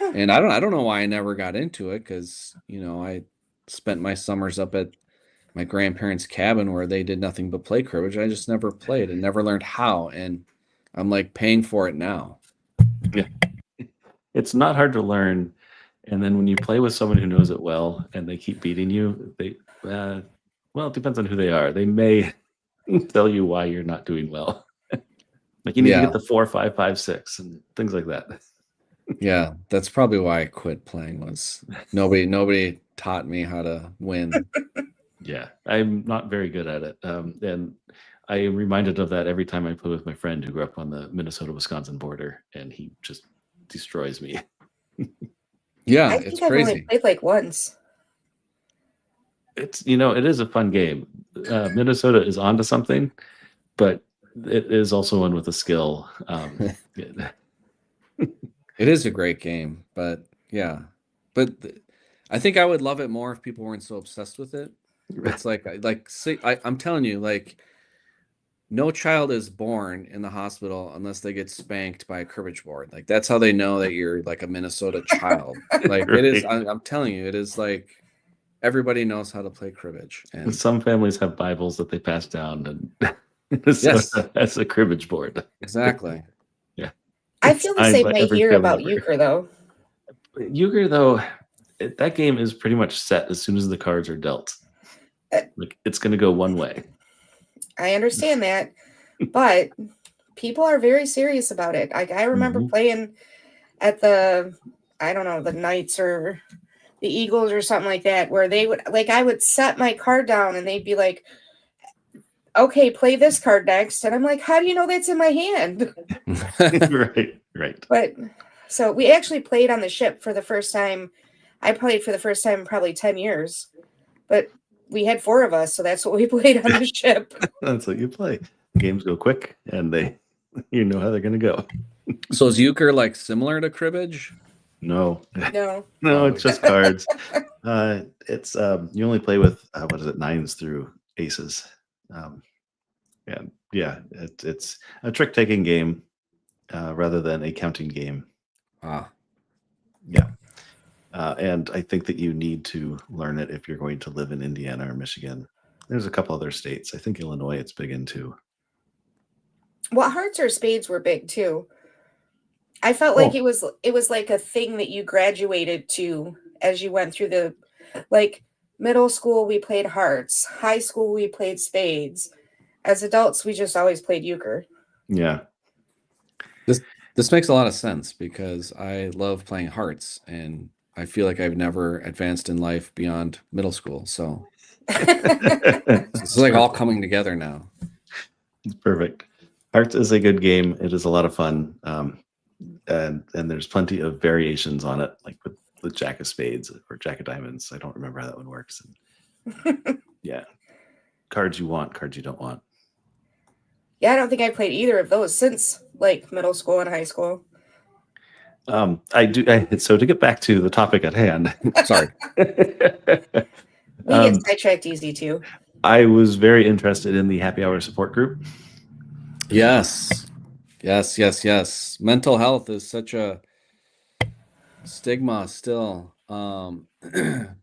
D: and I don't know why I never got into it, because I spent my summers up at my grandparents' cabin where they did nothing but play cribbage. I just never played and never learned how, and I'm like paying for it now.
B: Yeah, it's not hard to learn, and then when you play with someone who knows it well and they keep beating you, it depends on who they are. They may tell you why you're not doing well. Like you need to get the 4, 5, 5, 6 and things like that.
D: Yeah, that's probably why I quit playing. Was nobody taught me how to win.
B: Yeah, I'm not very good at it, and I am reminded of that every time I play with my friend who grew up on the Minnesota-Wisconsin border, and he just destroys me.
D: Yeah,
C: it's crazy. I've only played like once.
B: It is a fun game. Minnesota is onto something, but it is also one with a skill.
D: It is a great game, but yeah, I think I would love it more if people weren't so obsessed with it. It's I'm telling you, like, no child is born in the hospital unless they get spanked by a cribbage board. Like, that's how they know that you're like a Minnesota child. Like, right. It is. I'm telling you, it is like everybody knows how to play cribbage. And
B: some families have Bibles that they pass down, and Minnesota has a cribbage board.
D: Exactly.
B: Yeah.
C: I feel the same way here about euchre, though.
B: Euchre, though, that game is pretty much set as soon as the cards are dealt. Like, it's going to go one way.
C: I understand that, but people are very serious about it. Like, I remember playing at the, I don't know, the Knights or the Eagles or something like that, where they would, like, I would set my card down and they'd be like, okay, play this card next. And I'm like, how do you know that's in my hand?
B: Right.
C: But so we actually played on the ship for the first time. I played for the first time in probably 10 years, but we had 4 of us. So that's what we played on the ship.
B: That's what you play. Games go quick and you know how they're going to go.
D: So is euchre like similar to cribbage?
B: No,
C: No.
B: no, it's just cards. It's you only play with what is it, 9s through aces. And yeah, it's a trick taking game rather than a counting game.
D: Ah,
B: Yeah. And I think that you need to learn it if you're going to live in Indiana or Michigan. There's a couple other states. I think Illinois it's big into.
C: Well, hearts or spades were big too. I felt like it was like a thing that you graduated to as you went through the, like, middle school we played hearts, high school we played spades. As adults, we just always played euchre.
B: Yeah.
D: this makes a lot of sense because I love playing hearts and I feel like I've never advanced in life beyond middle school. So it's like all coming together now.
B: It's perfect. Hearts is a good game. It is a lot of fun. And there's plenty of variations on it, like with the Jack of Spades or Jack of Diamonds. I don't remember how that one works. Yeah. Cards you want, cards you don't want.
C: Yeah, I don't think I played either of those since like middle school and high school.
B: I do. So to get back to the topic at hand,
D: Sorry.
C: We get sidetracked easy too.
B: I was very interested in the happy hour support group.
D: Yes. Mental health is such a stigma still. But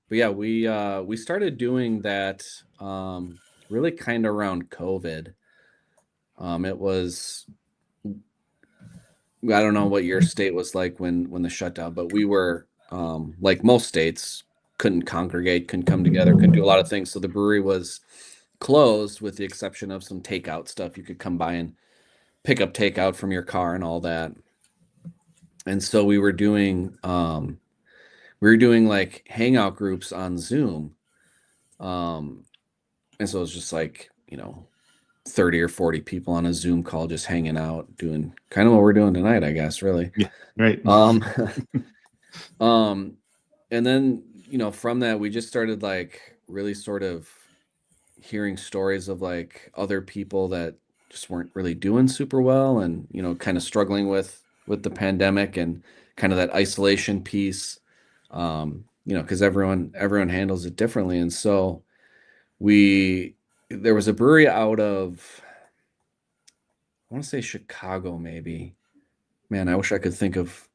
D: yeah, we started doing that really kind of around COVID. It was, I don't know what your state was like when the shutdown, but we were like most states, couldn't congregate, couldn't come together, couldn't do a lot of things. So the brewery was closed with the exception of some takeout stuff. You could come by and pick up takeout from your car and all that. And so we were doing like hangout groups on Zoom. And so it was just like, 30 or 40 people on a Zoom call, just hanging out, doing kind of what we're doing tonight, I guess, really.
B: Yeah, right.
D: And then, from that, we just started like really sort of hearing stories of like other people that just weren't really doing super well and, kind of struggling with the pandemic and kind of that isolation piece, because everyone handles it differently. And so there was a brewery out of, I want to say Chicago, maybe. Man, I wish I could think of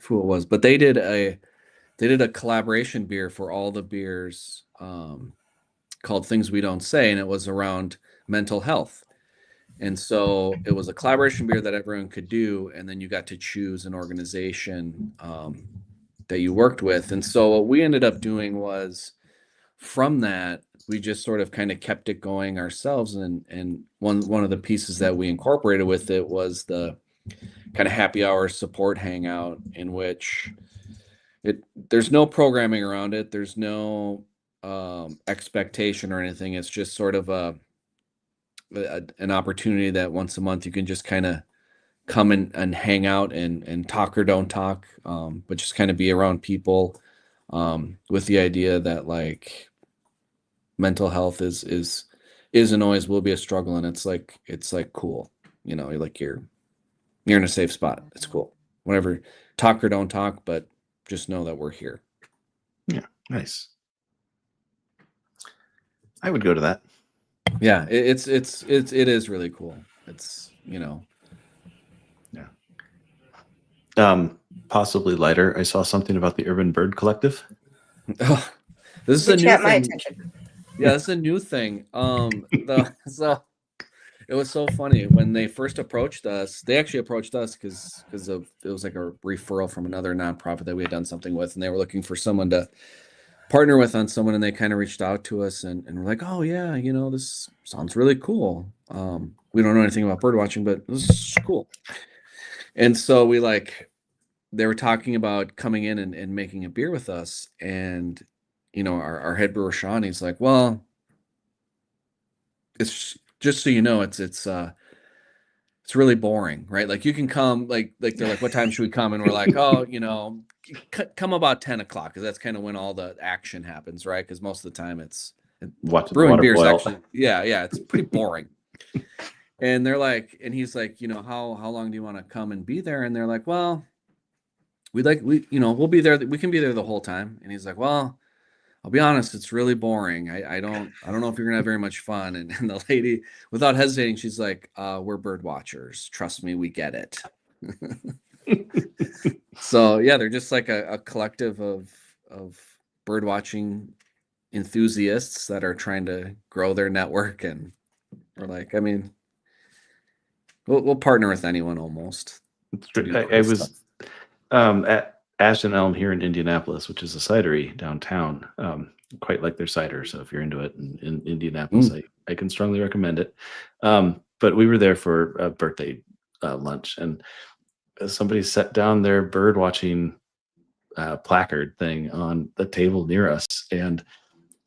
D: who it was, but they did a collaboration beer for all the beers called Things We Don't Say, and it was around mental health. And so it was a collaboration beer that everyone could do, and then you got to choose an organization that you worked with. And so what we ended up doing was, from that, we just sort of kind of kept it going ourselves. And one of the pieces that we incorporated with it was the kind of happy hour support hangout, in which there's no programming around it. There's no expectation or anything. It's just sort of an opportunity that once a month you can just kind of come and hang out and talk or don't talk, but just kind of be around people, with the idea that like mental health is and always will be a struggle, and it's like cool, you're like you're in a safe spot. It's cool. Whatever, talk or don't talk, but just know that we're here.
B: Yeah, nice. I would go to that.
D: Yeah, it is really cool. It's
B: Possibly lighter. I saw something about the Urban Bird Collective.
D: Oh, this is a
C: Which
D: new
C: got my
D: thing.
C: attention.
D: Yeah, that's a new thing. So it was so funny when they first approached us. They actually approached us because it was like a referral from another nonprofit that we had done something with, and they were looking for someone to partner with on someone, and they kind of reached out to us and we're like, oh yeah, this sounds really cool. We don't know anything about bird watching, but this is cool. And so we like they were talking about coming in and making a beer with us, and our head brewer Sean, he's like, well, it's just so you know, it's really boring, right? Like you can come, like they're like, what time should we come? And we're like, oh, come about 10 o'clock, because that's kind of when all the action happens, right? Because most of the time
B: Watch the
D: brewing
B: water
D: beer is
B: boil.
D: actually, yeah, it's pretty boring. And they're like, and he's like, how long do you want to come and be there? And they're like, well, we'll be there. We can be there the whole time. And he's like, well, I'll be honest, it's really boring. I don't know if you're gonna have very much fun. And the lady, without hesitating, she's like, we're bird watchers. Trust me, we get it. So yeah, they're just like a collective of bird watching enthusiasts that are trying to grow their network. And we're like, I mean, we'll partner with anyone almost.
B: I was at Ashton Elm here in Indianapolis, which is a cidery downtown. Quite like their cider. So if you're into it in Indianapolis, I can strongly recommend it. But we were there for a birthday lunch, and somebody set down their bird watching placard thing on the table near us. And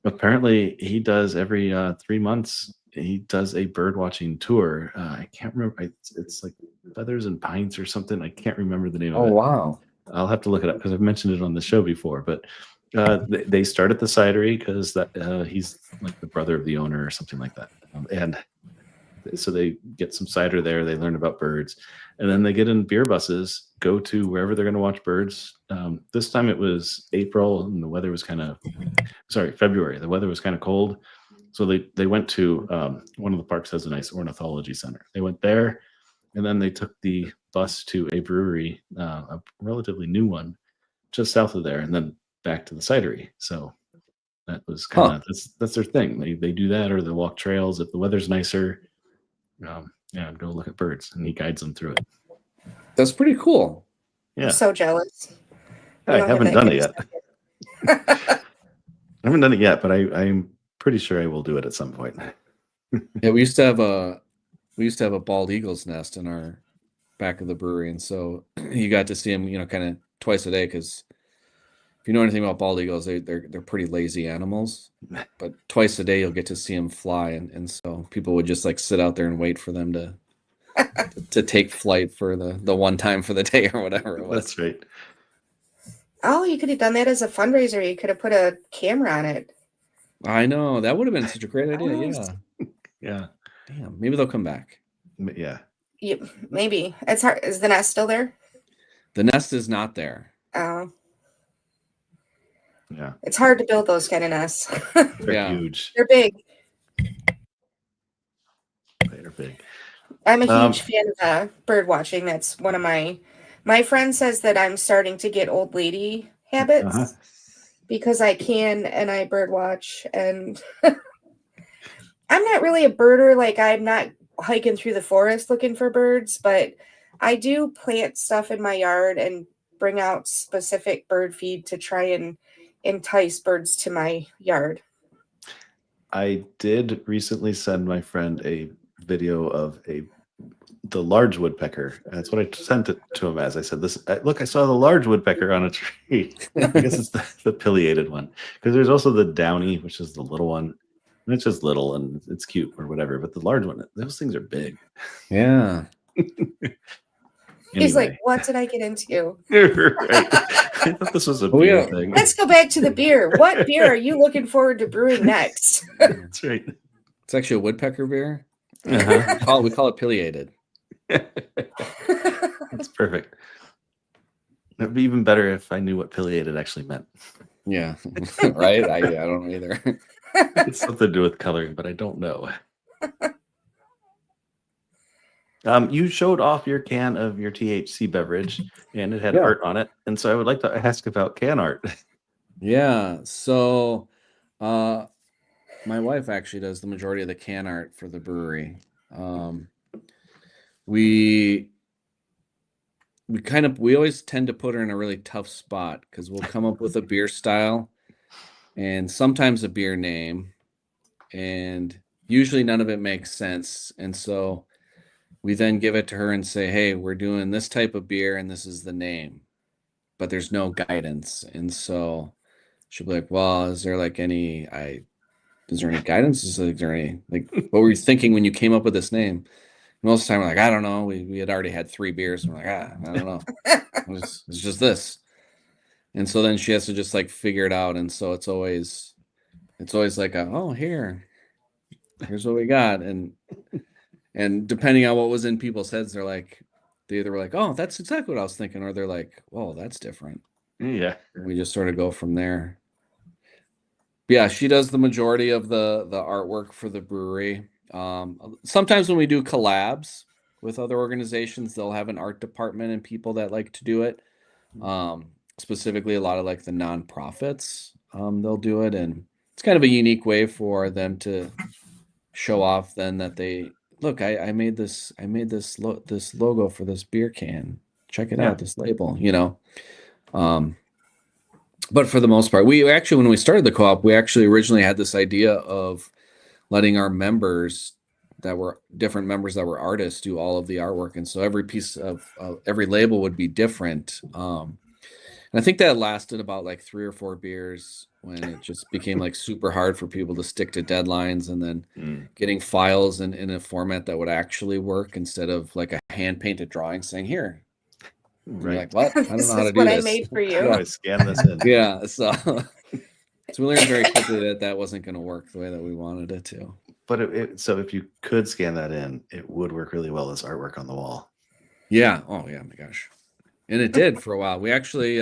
B: apparently he does every 3 months, he does a bird watching tour. I can't remember. It's like Feathers and Pints or something. I can't remember the name of it.
D: Wow.
B: I'll have to look it up because I've mentioned it on the show before. But they start at the cidery because he's like the brother of the owner or something like that. And so they get some cider there. They learn about birds, and then they get in beer buses, go to wherever they're going to watch birds. This time it was April, and the weather was February. The weather was kind of cold. So they went to one of the parks has a nice ornithology center. They went there, and then they took the bus to a brewery, a relatively new one, just south of there, and then back to the cidery. So that was kind of that's their thing. They do that, or they walk trails if the weather's nicer. Go look at birds, and he guides them through it.
D: That's pretty cool.
B: Yeah,
C: I'm so jealous.
B: I haven't done it yet. I haven't done it yet, but I'm pretty sure I will do it at some point.
D: Yeah, we used to have a bald eagle's nest in our back of the brewery, and so you got to see them, kind of twice a day. Because if you know anything about bald eagles, they're pretty lazy animals. But twice a day you'll get to see them fly, and so people would just like sit out there and wait for them to take flight for the one time for the day or whatever it was.
B: That's right.
C: Oh, you could have done that as a fundraiser. You could have put a camera on it.
D: I know, that would have been such a great idea.
B: Yeah.
D: Damn, maybe they'll come back.
B: Yeah.
C: Maybe. It's hard. Is the nest still there?
D: The nest is not there.
C: Oh.
B: Yeah.
C: It's hard to build those kind of nests.
B: They're huge.
C: They're big.
B: They're big.
C: I'm a huge fan of bird watching. That's one of my friend says that I'm starting to get old lady habits because I can and I bird watch, and I'm not really a birder. Like, I'm not hiking through the forest looking for birds, but I do plant stuff in my yard and bring out specific bird feed to try and entice birds to my yard.
B: I did recently send my friend a video of the large woodpecker. That's what I sent it to him as. I said, look, I saw the large woodpecker on a tree. I guess it's the pileated one, because there's also the downy, which is the little one. And it's just little and it's cute or whatever. But the large one, those things are big.
D: Yeah.
C: He's like, what did I get into?
B: Right. I thought this was a beer thing.
C: Let's go back to the beer. What beer are you looking forward to brewing next?
B: That's right.
D: It's actually a woodpecker beer.
B: Uh-huh.
D: We call it pileated.
B: That's perfect. It'd be even better if I knew what pileated actually meant.
D: Yeah. Right? I don't know either.
B: It's something to do with coloring, but I don't know. You showed off your can of your THC beverage, and it had art on it. And so I would like to ask about can art.
D: Yeah. So my wife actually does the majority of the can art for the brewery. We always tend to put her in a really tough spot, because we'll come up with a beer style and sometimes a beer name, and usually none of it makes sense. And so we then give it to her and say, hey, we're doing this type of beer and this is the name. but there's no guidance. And so she'll be like, well, is there any guidance? Is there any, what were you thinking when you came up with this name? Most of the time we're like, I don't know. We had already had 3 beers. And we're like, I don't know. It's just this. And so then she has to just figure it out. And so it's always like, oh, here's what we got. And depending on what was in people's heads, they either were like, oh, that's exactly what I was thinking. Or they're like, whoa, that's different.
B: Yeah.
D: And we just sort of go from there. But yeah, she does the majority of the artwork for the brewery. Sometimes when we do collabs with other organizations, they'll have an art department and people that like to do it. Specifically, a lot of the nonprofits, they'll do it, and it's kind of a unique way for them to show off. Then that they look, I made this logo for this beer can. Check it out, this label, But for the most part, we actually, when we started the co-op, we actually originally had this idea of letting our members that were different members that were artists do all of the artwork. And so every piece of every label would be different. And I think that lasted about 3 or 4 beers when it just became super hard for people to stick to deadlines, and then getting files in a format that would actually work instead of a hand painted drawing saying, here. Right. Like, what? I don't know how to do
C: what
D: this.
C: I made for you.
B: How do I scan this in?
D: Yeah. So we learned very quickly that wasn't going to work the way that we wanted it to.
B: But so if you could scan that in, it would work really well as artwork on the wall.
D: Yeah. Oh yeah, my gosh. And it did for a while. We actually,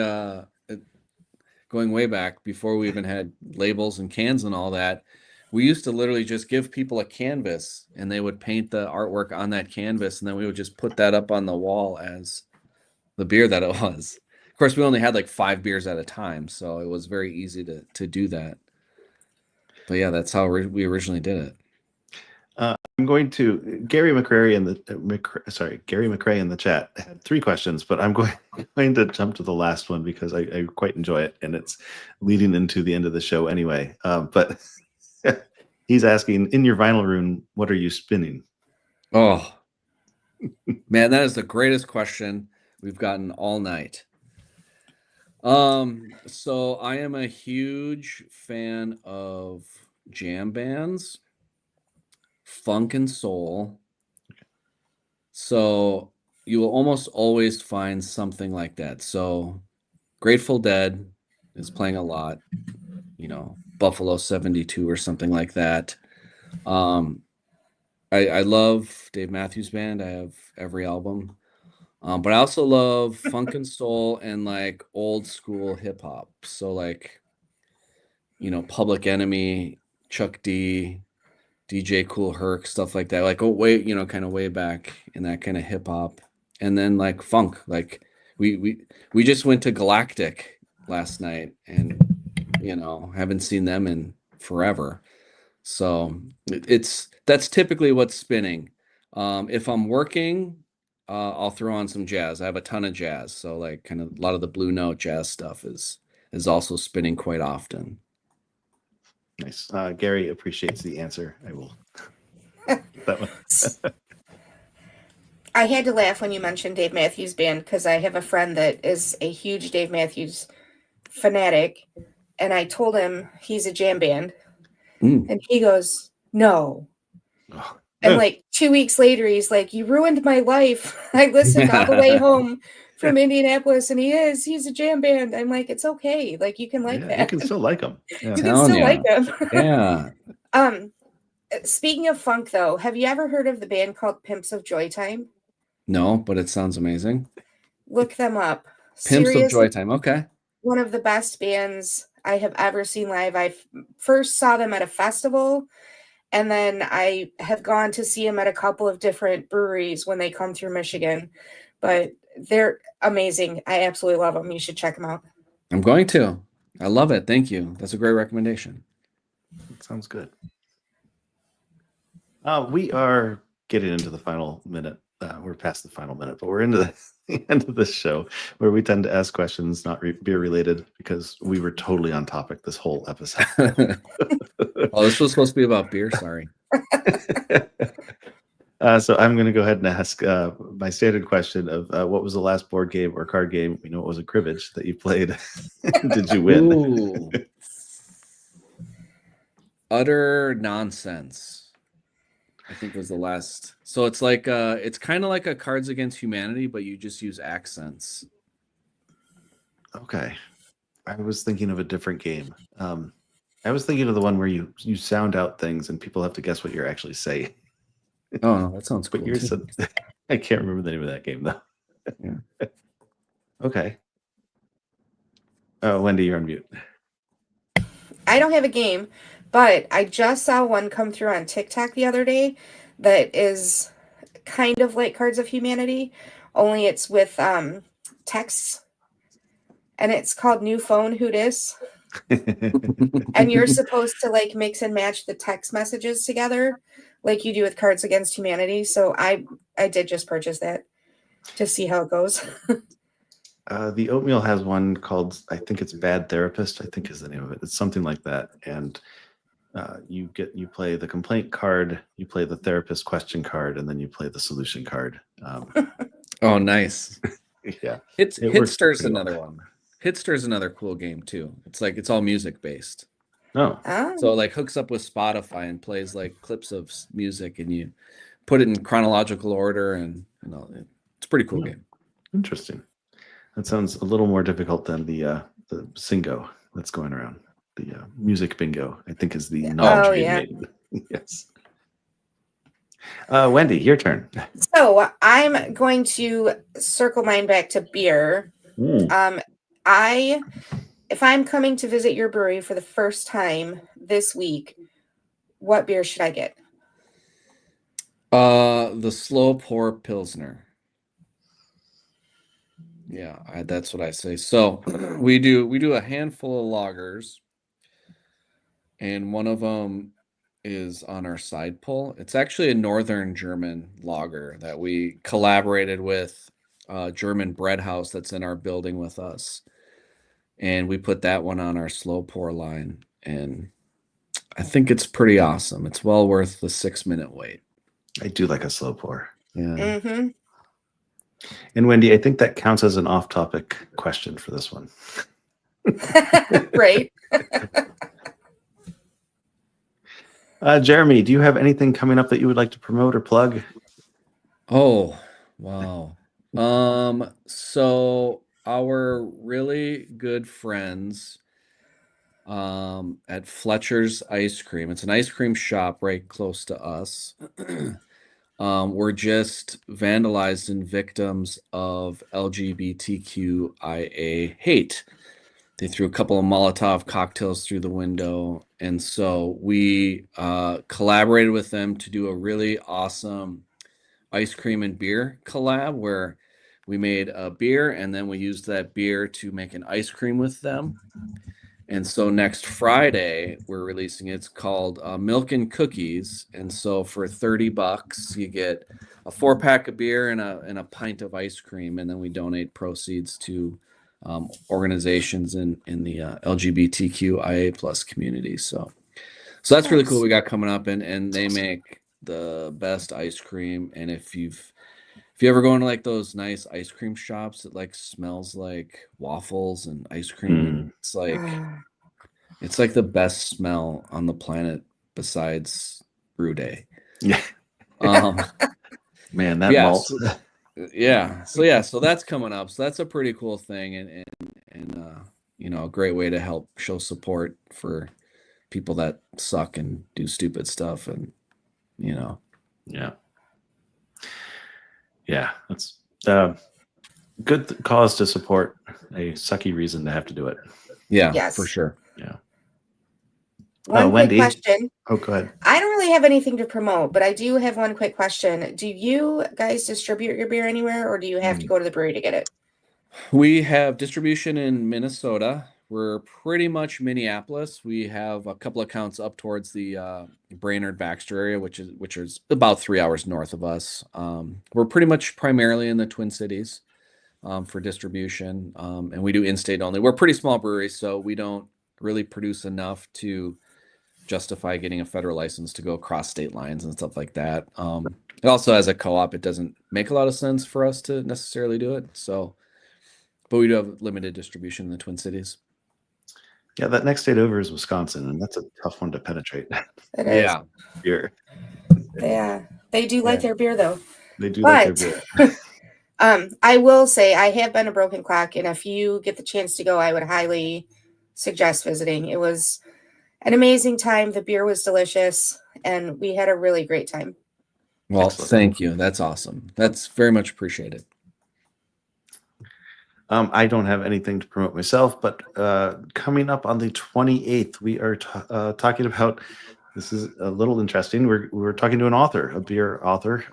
D: going way back before we even had labels and cans and all that, we used to literally just give people a canvas and they would paint the artwork on that canvas, and then we would just put that up on the wall as the beer that it was. Of course, we only had 5 beers at a time, so it was very easy to do that. But yeah, that's how we originally did it.
B: I'm going to Gary McCray in the chat had 3 questions, but I'm going to jump to the last one because I quite enjoy it, and it's leading into the end of the show anyway. But he's asking, in your vinyl room, what are you spinning?
D: Oh man, that is the greatest question we've gotten all night. So I am a huge fan of jam bands, funk and soul. So you will almost always find something like that. So Grateful Dead is playing a lot, Buffalo 72 or something like that. I love Dave Matthews Band. I have every album. But I also love funk and soul and old school hip hop. So Public Enemy, Chuck D, DJ Kool Herc, stuff like that. Kind of way back in that kind of hip hop. And then funk. We just went to Galactic last night, and haven't seen them in forever. So that's typically what's spinning. If I'm working, I'll throw on some jazz. I have a ton of jazz, so kind of a lot of the Blue Note jazz stuff is also spinning quite often.
B: Nice. Gary appreciates the answer. I will. That one.
C: I had to laugh when you mentioned Dave Matthews Band because I have a friend that is a huge Dave Matthews fanatic, and I told him he's a jam band, and he goes, "No."
B: Oh.
C: And 2 weeks later, he's like, "You ruined my life. I listened all the way home from Indianapolis, and he's a jam band." I'm like, "It's okay. You can that.
B: You can still like them. Yeah.
C: You can still like them."
D: Yeah.
C: Speaking of funk, though, have you ever heard of the band called Pimps of Joytime?
D: No, but it sounds amazing.
C: Look them up.
D: Pimps of Joytime. Okay.
C: One of the best bands I have ever seen live. I first saw them at a festival, and then I have gone to see them at a couple of different breweries when they come through Michigan. But they're amazing. I absolutely love them. You should check them out.
D: I'm going to. I love it. Thank you. That's a great recommendation.
B: Sounds good. We are getting into the final minute. We're past the final minute, but we're into the end of this show where we tend to ask questions not beer related because we were totally on topic this whole episode.
D: Oh, this was supposed to be about beer. Sorry.
B: So I'm going to go ahead and ask my standard question of what was the last board game or card game, we know it was a cribbage, that you played? Did you win?
D: Ooh. Utter Nonsense, I think, was the last. So it's like it's kind of like a Cards Against Humanity, but you just use accents.
B: Okay. I was thinking of a different game. I was thinking of the one where you sound out things and people have to guess what you're actually saying.
D: Oh, no, that sounds
B: But
D: cool.
B: yours
D: Too.
B: said, I can't remember the name of that game though.
D: Yeah.
B: Okay. Oh, Wendy, you're on mute.
C: I don't have a game, but I just saw one come through on TikTok the other day that is kind of like Cards of Humanity, only it's with texts, and it's called New Phone Who Dis, and you're supposed to like mix and match the text messages together like you do with Cards Against Humanity. So I did just purchase that to see how it goes.
B: The Oatmeal has one called, I think it's Bad Therapist, I think is the name of it. It's something like that. And you play the complaint card, you play the therapist question card, and then you play the solution card.
D: Oh, nice.
B: Yeah.
D: Hitster's another one. Hitster's another cool game too. It's all music based.
B: Oh.
D: So it like hooks up with Spotify and plays like clips of music, and you put it in chronological order, and it's a pretty cool game.
B: Interesting. That sounds a little more difficult than the Singo that's going around. The music bingo, I think, is the knowledge game name. Yes. Wendy, your turn.
C: So I'm going to circle mine back to beer. If I'm coming to visit your brewery for the first time this week, what beer should I get?
D: The slow pour Pilsner. Yeah, that's what I say. So we do a handful of lagers, and one of them is on our side pull. It's actually a northern German lager that we collaborated with a German bread house that's in our building with us, and we put that one on our slow pour line, and I think it's pretty awesome. It's well worth the 6-minute wait.
B: I do like a slow pour.
D: Yeah.
C: Mm-hmm.
B: And Wendy, I think that counts as an off-topic question for this one.
C: Right.
B: Jeremy, do you have anything coming up that you would like to promote or plug?
D: Oh, wow. So our really good friends at Fletcher's Ice Cream, it's an ice cream shop right close to us, were just vandalized and victims of LGBTQIA hate. They threw a couple of Molotov cocktails through the window. And so we collaborated with them to do a really awesome ice cream and beer collab where we made a beer and then we used that beer to make an ice cream with them. And so next Friday, we're releasing it's called Milk and Cookies. And so for $30, you get a 4-pack of beer and a pint of ice cream. And then we donate proceeds to organizations in the LGBTQIA plus community. So that's really cool. We got coming up, and they make the best ice cream. And if you ever go into like those nice ice cream shops that like smells like waffles and ice cream, it's like the best smell on the planet besides brew day.
B: Yeah. Man, that malt.
D: So that's coming up. So that's a pretty cool thing, and a great way to help show support for people that suck and do stupid stuff, and
B: Yeah, that's good cause to support a sucky reason to have to do it.
D: Yeah,
C: yes,
D: for sure.
B: Yeah.
C: One quick question.
B: Oh, go ahead.
C: I don't really have anything to promote, but I do have one quick question. Do you guys distribute your beer anywhere, or do you have to go to the brewery to get it?
D: We have distribution in Minnesota. We're pretty much Minneapolis. We have a couple accounts up towards the Brainerd Baxter area, which is about 3 hours north of us. We're pretty much primarily in the Twin Cities for distribution, and we do in-state only. We're a pretty small brewery, so we don't really produce enough to justify getting a federal license to go across state lines and stuff like that. It also, as a co-op, it doesn't make a lot of sense for us to necessarily do it. So, but we do have limited distribution in the Twin Cities.
B: Yeah, that next state over is Wisconsin, and that's a tough one to penetrate.
C: It is.
B: Beer.
C: Yeah. They do like their beer though.
B: They do like their beer.
C: I will say I have been to Broken Clock, and if you get the chance to go, I would highly suggest visiting. It was an amazing time. The beer was delicious, and we had a really great time.
D: Well,
B: Excellent.
D: thank you. That's awesome. That's very much appreciated.
B: I don't have anything to promote myself, but coming up on the 28th, we are talking about, this is a little interesting. We're talking to an author, a beer author.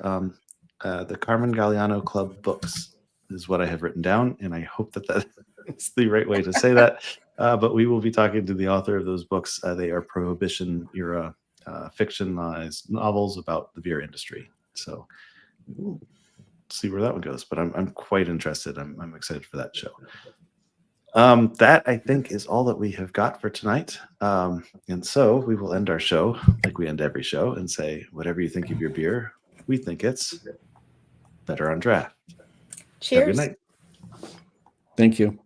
B: The Carmen Galliano Club books is what I have written down, and I hope that is the right way to say that. But we will be talking to the author of those books. They are Prohibition era fictionalized novels about the beer industry. So we'll see where that one goes. But I'm quite interested. I'm excited for that show. That I think is all that we have got for tonight. And so we will end our show like we end every show and say, whatever you think of your beer, we think it's better on draft.
C: Cheers.
B: Have a good night.
D: Thank you.